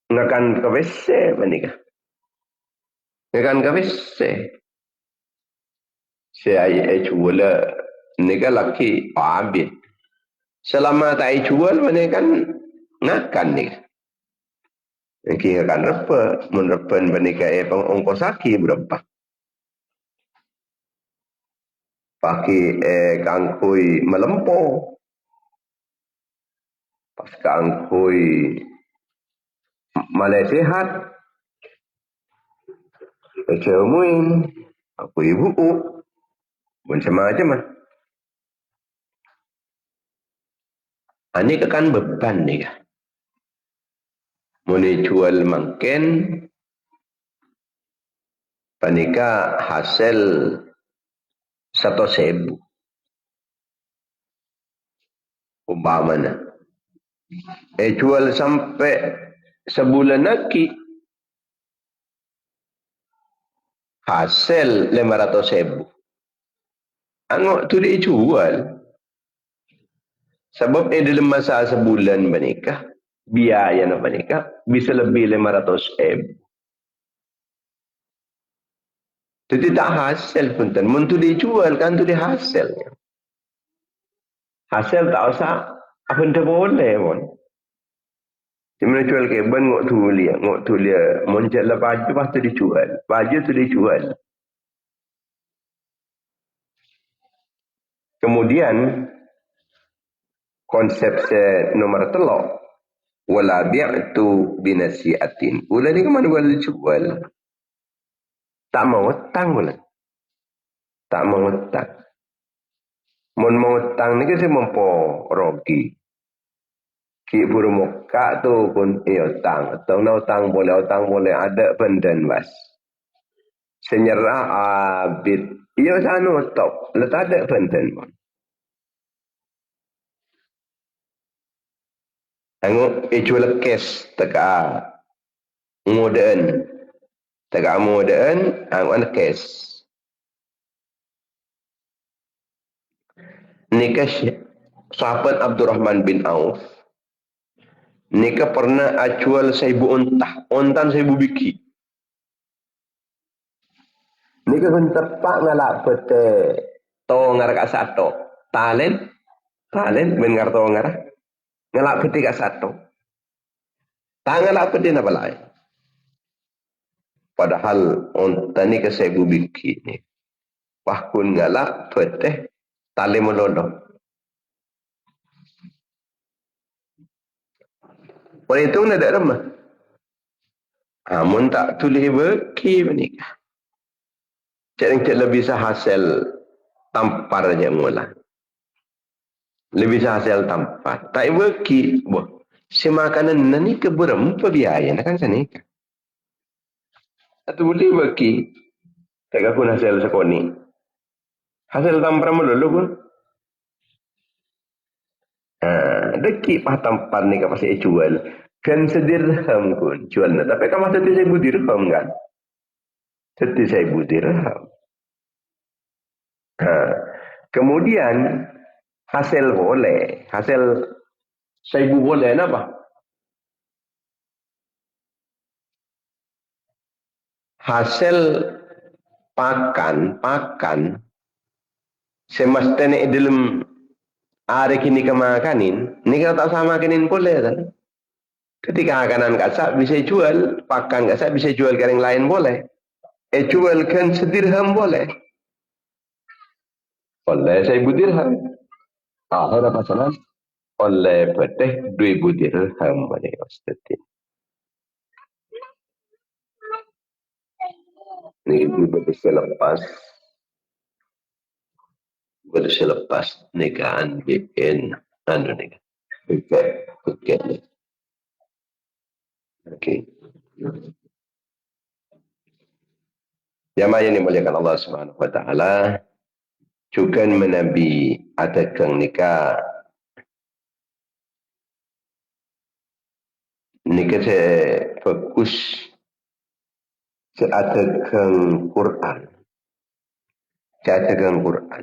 ngakan kawese panika. Ngakan kawese. Saya cual nika laki abid. Selama tak cual panika kan ngakan nika. Yang akan repa, menerepan panika pang ongkosaki berapa? Pakai kangkui melempo, pas kangkui malai sehat, cemuin, aku ibu, pun macam-macam. Ini kan beban nih. Muni jual mangken, panika hasil 100.000 umpamanya. Jual sampai sebulan lagi hasil 500.000. Angok tu dijual. Sebab dalam masa sebulan menikah, biaya nak menikah bisa lebih 500.000. Jadi tak hasil pun kan. Mun tu dijual kan tu dihasil. Hasil tak usah apa tak boleh pun. Cuma jual keben ngok tu lia. Mun jalan baju pas tu dijual. Baju tu dijual. Kemudian konsep nomor telok. Wala bi'tu binasiatin. Ula ni ke mana boleh dijual? Tak mau hutang pula. Tak mau hutang. Mun mau hutang ni kasi mampu rogi. Ki buru muka tu pun hutang. Atau nak hutang boleh ada pendan bas. Senyerah abid. Ia sana top. Letak ada pendan pun. Tengok jual kes teka modern. Teka modern, angkat kes. Nikah sahabat Abdurrahman bin Auf. Nikah pernah acual 1,000 untah. Ontan 1,000 biki. Nikah kan tepak ngalak pete. To ngarak satu. Talen bengar to ngarak. Ngalak pete kat satu. Tak ngalak pete apa lain. Padahal ontan ni ke 1,000 biki ni. Pahkun ngalak pete. Talen melodok. Orang itu nak ada remah. Mun tak tulis beki menikah. Cik lebih hasil tampar je mula. Lebih hasil tampar. Tak beki. Si makanan ni ke berapa biaya nak kan sana nikah. Atau boleh beki. Tak pun hasil sekoni. Hasil tampar melulu pun. Deki pah tampar ni kan pasti jual. Kan sedirham pun jual. Tapi kan masa 1,000 dirham kan. 1,000 dirham. Kemudian hasil boleh. Hasil 1,000 boleh apa? Hasil pakan semestinya dalam hari kini kemakanin, ini kalau tak sama makanin boleh kan? Ketika makanan kasak bisa jual, pakan kasak bisa jual ke yang lain boleh. Jual kan sedirham boleh. Oleh 1,000 dirham. Akhir apa sana? Oleh peteh 2,000 dirham boleh Ustaz. Ini berselepas nikahan bikin anu nikah. Oke. Jamaah yang dimuliakan Allah Subhanahu wa taala, juga menabi adakang nikah se fokus se adakang Quran. Se adakang Quran.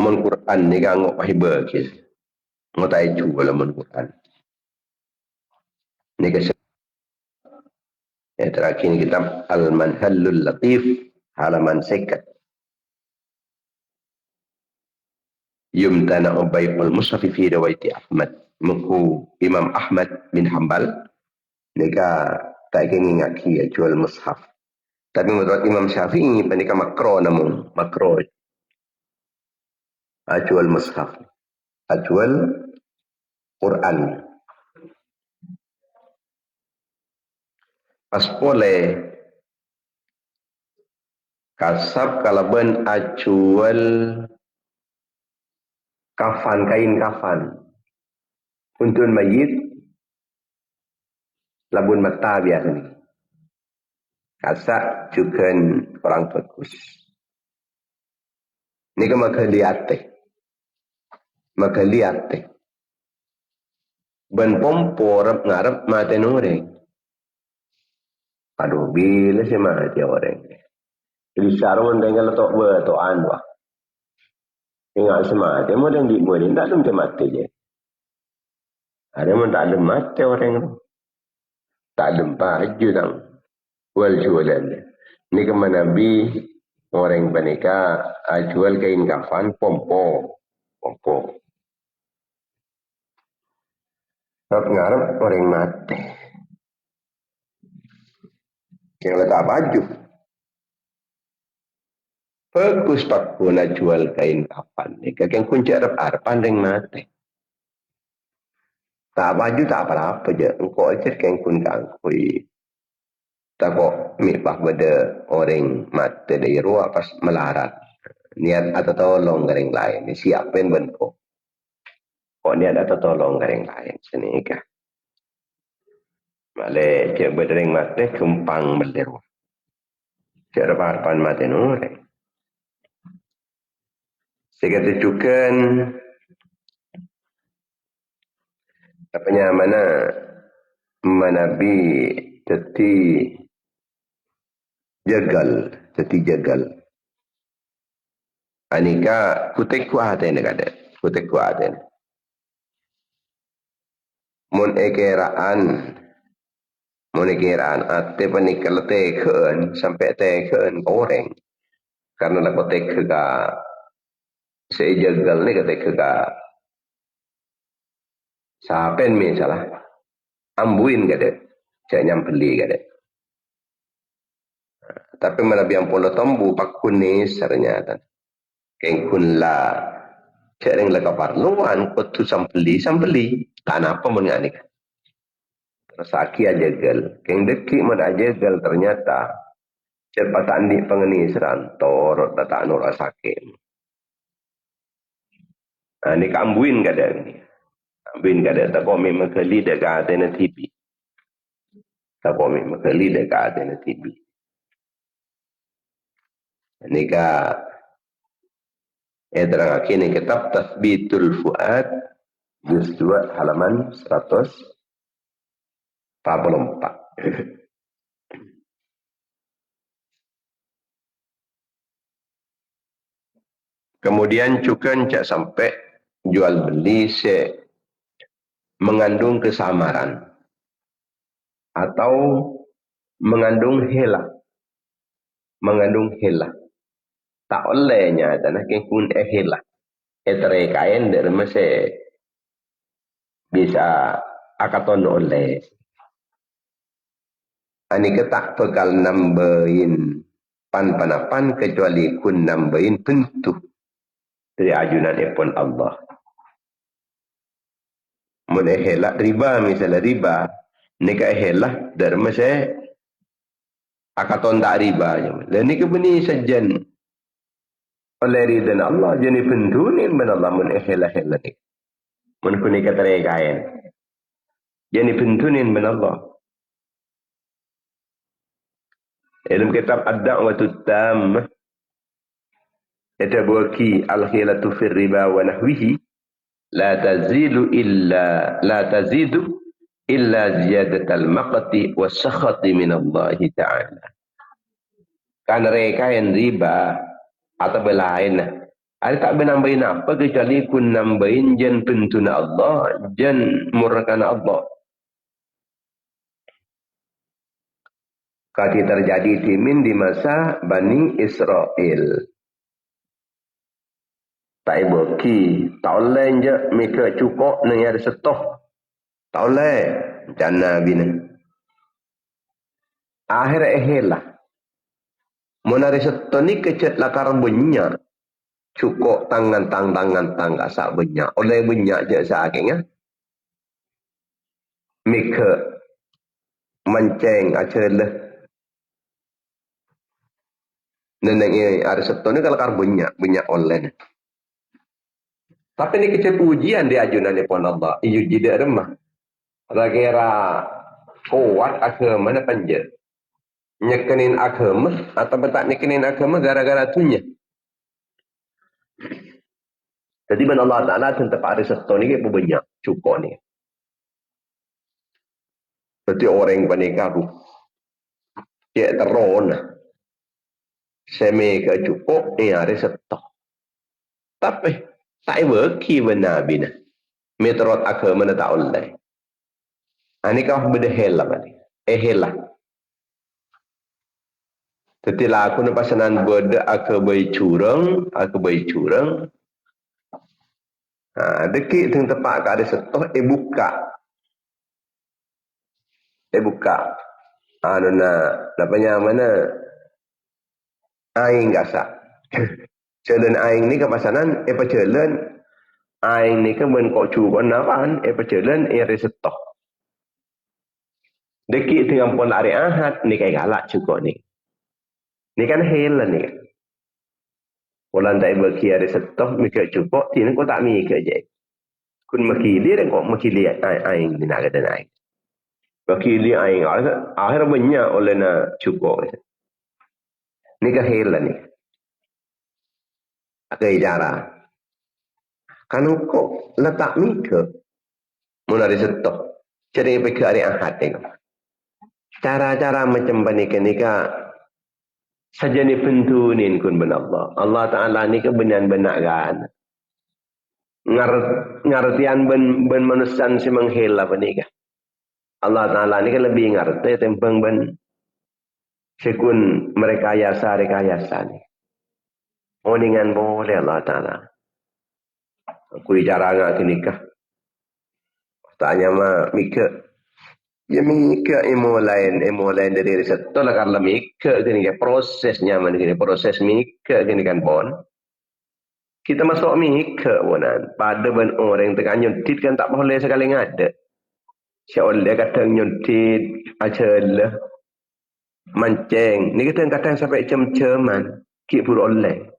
Mun Quran nikah ngok pahiba kis. Ngotai juga lah mun Quran. Nikah yang terakhir kitab Al-Manhallul Latif halaman sekat. Yumtana Bai'ul Mushaf fi riwayat Ahmad. Muku Imam Ahmad bin Hanbal nika tak ingin ngaki jual mushaf. Tapi menurut Imam Syafi'i panika makro namun makro jual mushaf. Jual Quran. Pas boleh kasab kalaban acual kafan, kain kafan untuk mayit labun mata biasa ni. Kasak juga orang bagus. Ni kan maka lihat teh. Maka lihat teh. Ben pompo ngarap mati orang. Aduh, bila sih mati orang. Jadi sekarang dengan letak bertoan wah. Ingat semati, mau yang dimulai, tak ada mati je. Ada yang tak ada mati orang tu. Tak ada baju tang. Wal jualan. Ni kemana Nabi orang panika jual kain kafan pompo. Pompo. Sebab ngarap orang mati. Yang letak baju. Bagus pak pun jual kain kafan. Yang kunci Arab pandang mati. Tak baju tak apa-apa je. Engkau aja yang kun kangkui. Tak kok mipah pada orang mati dari ruang pas melarat. Niat atau tolong garing lain. Siapin bentuk. Kok niat atau tolong garing lain. Sini kah. Malay cik berdering mati kumpang berderu. Cik harapan mati nureng. Saya kata juga apanya mana manabi teti jagal. Anika kutek kuaten kada. Kutek kuaten. Mun ekiraan ate panikal teken sampai teken orang. Karena nak tek ke sejagal ni kata ke sapen misalah ambuin kada cak nyampeli kada. Tapi mana biang polo tombu pakun ni ternyata kengkun la cak ring la kaparluan kutu sampeli tak apa mun ngani kan. Saki aja gel. Keng deki mod aja gel ternyata cepat andi pengeni serantor tak nur sakit. Ni kambuin kada ni. Kambuin kada tak komi makali dekat atena TV. Tak komi makali dekat atena TV. Ni ka terang akhir ni kitab Tathbitul Fuad juz 2 halaman 144. Kemudian juga cak sampai jual beli mengandung kesamaran atau mengandung hela. Tak olehnya tanah kekun hela. Etere kain dari masa bisa akaton oleh. Ani ketak bekal nambahin pan-panapan kecuali kun nambahin tentu dari ajunan epon Allah. Mulai helak riba misalnya riba. Nika helak dari masa akaton tak riba. Dan ni kebeni sajan oleh ridhan Allah jadi pentunin ben Allah mun helak ni. Mun kunika tere kain. Jadi pentunin ben Allah. Dalam kitab Ad-Da'watut Tammah, kata buaki al-khilatu fir riba wa nahwihi, la tazidu illa ziyadatal maqti was sakhati min Allah Ta'ala. Kan mereka yang riba atau berlain, ada tak menambahin apa kecuali kun nambahin jen pentuna Allah, jen murkan Allah. Kali terjadi timin di masa Bani Israel. Tak ibuki, tak boleh je mereka cukup ni ada setoh. Tak boleh. Jana bina. Akhir lah. Menari setoh ni kecet lakar banyak. Cukup tangan kasak banyak. Oleh banyak je saking. Mereka menceng acelah. Neneng ini ada setoh ni kalau lakar banyak oleh. Tapi ni kecet ujian di ajunan ni pun Allah. Iyu jidak remah. Kira kuat agama mana panjat. Nyekenin agama atau tak nyekenin agama gara-gara tunya. Jadi ben Allah Ta'ala tentang ada satu ni pun banyak cukup ni. Jadi orang panikah tu. Dia teron. Semi ke cukup ni ada satu. Tapi tak berki benar bina. Metrot agama mana tak boleh. Ini kau berdehel lah balik. Lah. Tetapi aku ni pasanan berda aku bayi curang. Dekik teng tempat ada setoh buka. Namanya mana? Aing gasak. Jalan aing ni ke pasanan jalan aing ni ke ben kok cu kon napan jalan ada setoh. Dekik teng ampun hari Ahad ni kai galak cukup ni. Ni kan hel lah ni. Walau tak bagi ada setoh mikir cukup, tiada kau tak mikir je. Kun makili dan kau makili aing ni nak ada aing. Makili aing akhir banyak oleh nak cukup. Ni kan hel lah ni. Ada cara. Kan kau letak mikir, mula ada setoh. Jadi pikir hari Ahad tengok. Cara-cara macam panik-panika saja ni pentunin kun ben Allah. Allah Ta'ala ni kebenar-benar kan. Ngartian ben manusia si menghil apa ni kan. Allah Ta'ala ni kan lebih ngerti tentang ben sekun mereka yasa ni. Oh dengan boleh Allah Ta'ala. Aku bicara ngak nikah. Tanya mah mikir. Ya mikir emo lain dari riset. Itulah karena mikir gini kan prosesnya mana gini proses mikir gini kan pon. Kita masuk mikir ponan. Pada ben orang yang tengah nyuntit kan tak boleh sekali ngada. Seolah kata nyuntit ajalah mancing. Ni kita kadang sampai cem-ceman. Ki pun oleh.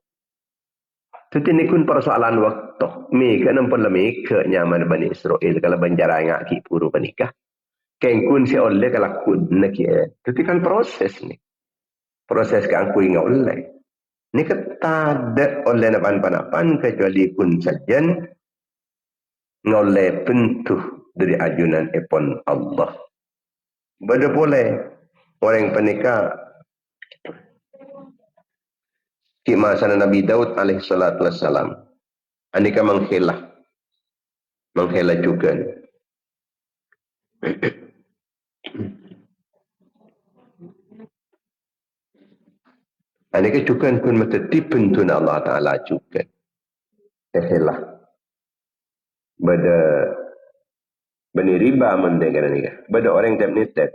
Jadi ni pun persoalan waktu. Mikir nampak lah mikir nyaman Bani Israel kalau benjara ngak ki puru penikah. Kengkun si oleh kalau kun nak ya. Tapi kan proses ni. Proses kan aku ingat oleh. Ni kata ada oleh napan kecuali kun sajen ngoleh pentuh dari ajunan epon Allah. Bada boleh orang penikah di masa Nabi Daud alaihi salatu wassalam. Anika menghilah juga. Anika juga pun meteti pentun Allah Ta'ala juga. Hilah. Bada bani riba mendengar ni. Bada orang tap nitep.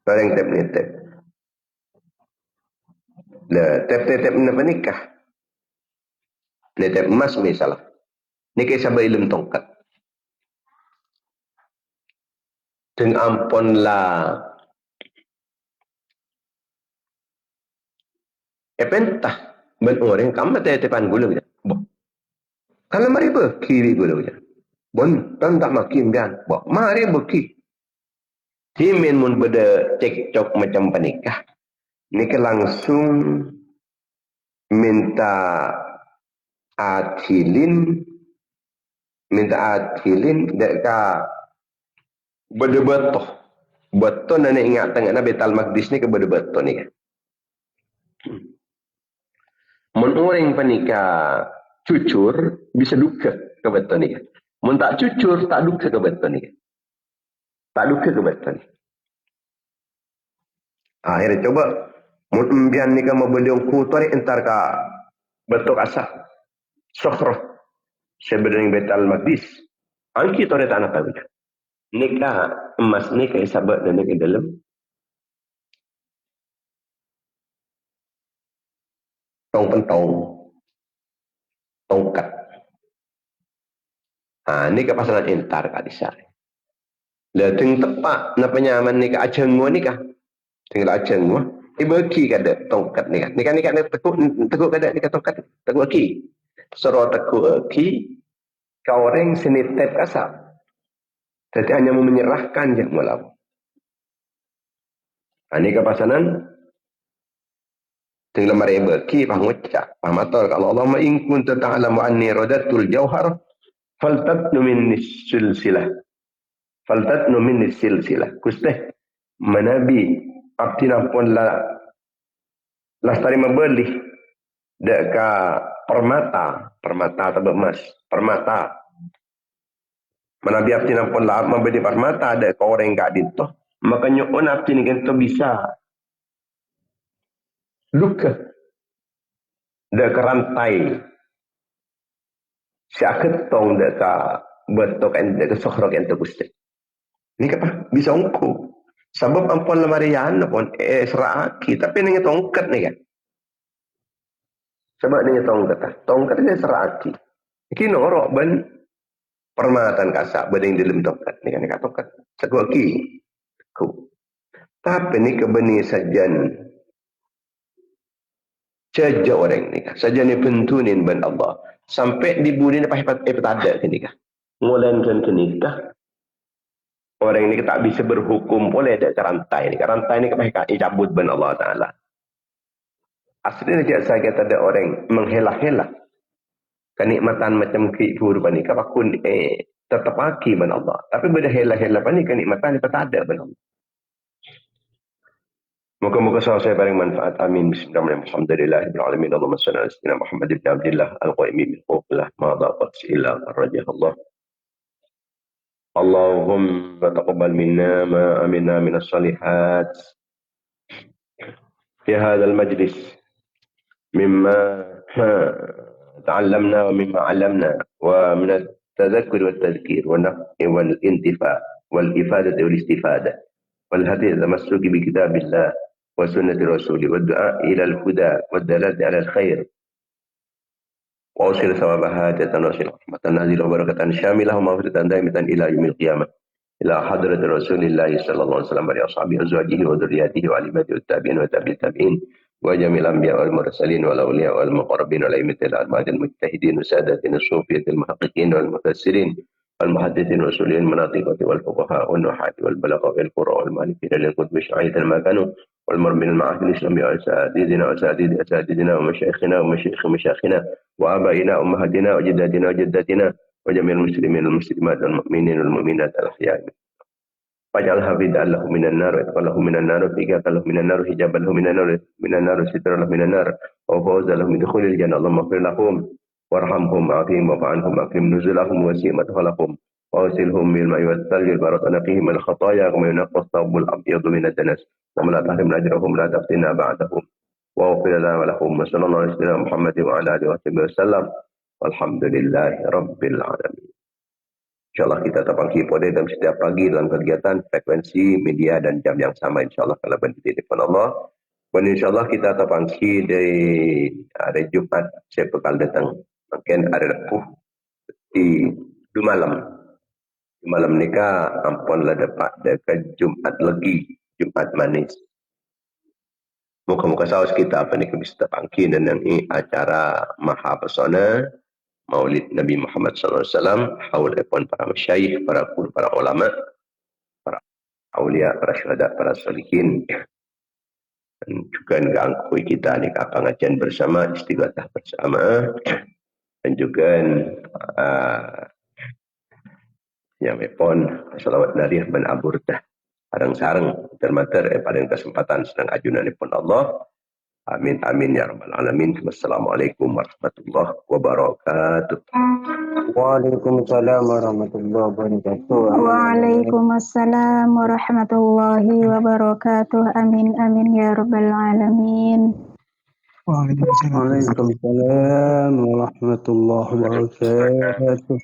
Orang tap nitep. Lah tap apa nikah? Nitep emas misalnya. Nikah sampai ilmu tongkat. Dengan ampun lah. Pentah. Ben orang kamu tetepan gula je. Kalau mariba kiri gula je. Bonton tak makin kan. Bok mari beki. Timin mun beda cekcok macam panikah. Nika langsung minta atilin deka beda betoh. Beton dan ingat tengah Baitul Maqdis ni ke beda beton ni. Mun orang panikah cucur bisa duka ke beton ni. Mun tak cucur tak duka ke beton ni. Tak duka ke beton. Akhirnya coba mun embian ni kan membeliung ku tarik entar ka betok asap sokhroh sebenarnya Baitul Maqdis. Angki tarik tanah tahu. Nikah emas ni ke sahabat dan ke dalam tong pentong tongkat. Ni ke pasangan entar ka disari. Leting tepat na penyaman ni ke aceng ni kah? Tinggal aceng wah. Ibaki kada tongkat ni. Ni kan tekuk kada ni tongkat. Tekuk aki. Soro tekuk aki kau orang seni tep kasar. Jadi hanya mau menyerahkan je mulaw. Ini kepasanan tinggal mari ibaki pangucap. Pamator kalau Allah ma in kunta ta'lamu anni radatul jauhar faltatnu minni silsilah. Faltatnu minni silsilah. Kusteh manabi abtina pun lastari membeli deka permata atau emas permata manabi abtina pun membeli permata ada kau orang gak dito makanya on abtina kan bisa luka deka rantai siaketong deka betok and deka sokrok ento guste ini apa bisa ungku sebab ampun lemarian pun seraki tapi ini tongkat nih kan sebab ini tongkat ini seraki iki norok ben permatan kasak beding dalam tongkat ni kan tongkat seguaki ku tapi ni kebeni sajan saja orang ni kan saja ni pentunin ben Allah sampai di budi ni pakai ada ni kan ngulankan kenikah orang ini tak bisa berhukum boleh ada rantai ni rantai ni pakai cabut ben Allah Taala aslinya tidak saya kata ada orang menghela-hela kenikmatan macam kehidupan ni kapakun tetap aki ben Allah tapi beda hela-hela ni kenikmatan ni tak ada ben Allah. Moga-moga saya paling manfaat amin bismillahirrahmanirrahim alhamdulillahirabbil alamin Allahumma shalli ala sayyidina Muhammad ibn Abdullah al-qaimi bil qawlah ma daqat illa rajah Allah Allahumma taqabbal minna ma amilna min as-salihat fi hadha al-majlis mimma تعلمنا ومما علمنا ومن التذكر والتذكير والنفع والانتفاع والإفادة والاستفادة والهدي التمسك بكتاب الله وسنة الرسول والدعاء إلى الهدى والدلالة على الخير وأوصل ثواب هذا تناصر رحمة نازلة وبركة شاملة ومغفرة دائمة إلى يوم القيامة إلى حضرة رسول الله صلى الله عليه وسلم وأصحابه وأزواجه وذرياته وعلماته والتابعين وتابع التابعين وجميع الأنبياء والمرسلين والأولياء والمقربين والأئمة الأربعة المجتهدين وسادتنا الصوفية المحققين والمفسرين والمحدثين والرسولين المناطقة والفقهاء والنحاة والبلغاء والقراء والمالكين للقطب الشرعية ما كانوا والمرمين المعاهد الإسلامية وأساتذتنا ومشايخنا ومشايخ مشايخنا وآبائنا وأمهاتنا وجداتنا وجداتنا وجميع المسلمين والمسلمات والمؤمنين والمؤمنات الأحياء واجعلها فداء له من النار واتقى له من النار وفقاك له من النار حجابا له من النار سترا له من النار وفوزا له من دخول الجنة اللهم اغفر لهم وارحمهم وعافهم واعف عنهم واكرم نزلهم وسيء مدخلهم واغسلهم بالماء والثلج البرد ونقيهم من الخطايا كما ينقى الثوب الابيض من الدنس ولا تحرمنا اجرهم لا تفتنا بعدهم واغفر لنا ولهم وصلى الله على سيدنا محمد وعلى اله وصحبه وسلم والحمد لله رب العالمين. InsyaAllah kita terpangki pada dalam setiap pagi dalam kegiatan frekuensi media dan jam yang sama insyaAllah kalau berdiri di depan Allah. Dan insyaAllah kita terpangki di hari Jumat saya bakal datang. Mungkin hari Rabu di malam. Di malam nikah ampunlah dapat dekat Jumat lagi. Jumat manis. Muka-muka saus kita apa ni bisa terpangki dan ini acara maha pesona Maulid Nabi Muhammad SAW, haul ipun para masyayikh, para guru, para ulama, para aulia, para syuhada, para solihin, dan juga ngangkui kita ni pengajian bersama, istighatsah bersama, dan juga yang ipun salawat nariyah ban aburdah sareng-sareng termater pada kesempatan sedang ajunanipun Allah. Amin amin ya rabbal alamin. Wassalamualaikum warahmatullahi wabarakatuh. Waalaikumsalam warahmatullahi wabarakatuh. Waalaikumsalam warahmatullahi wabarakatuh. Amin amin ya rabbal alamin. Waalaikumsalam warahmatullahi wabarakatuh.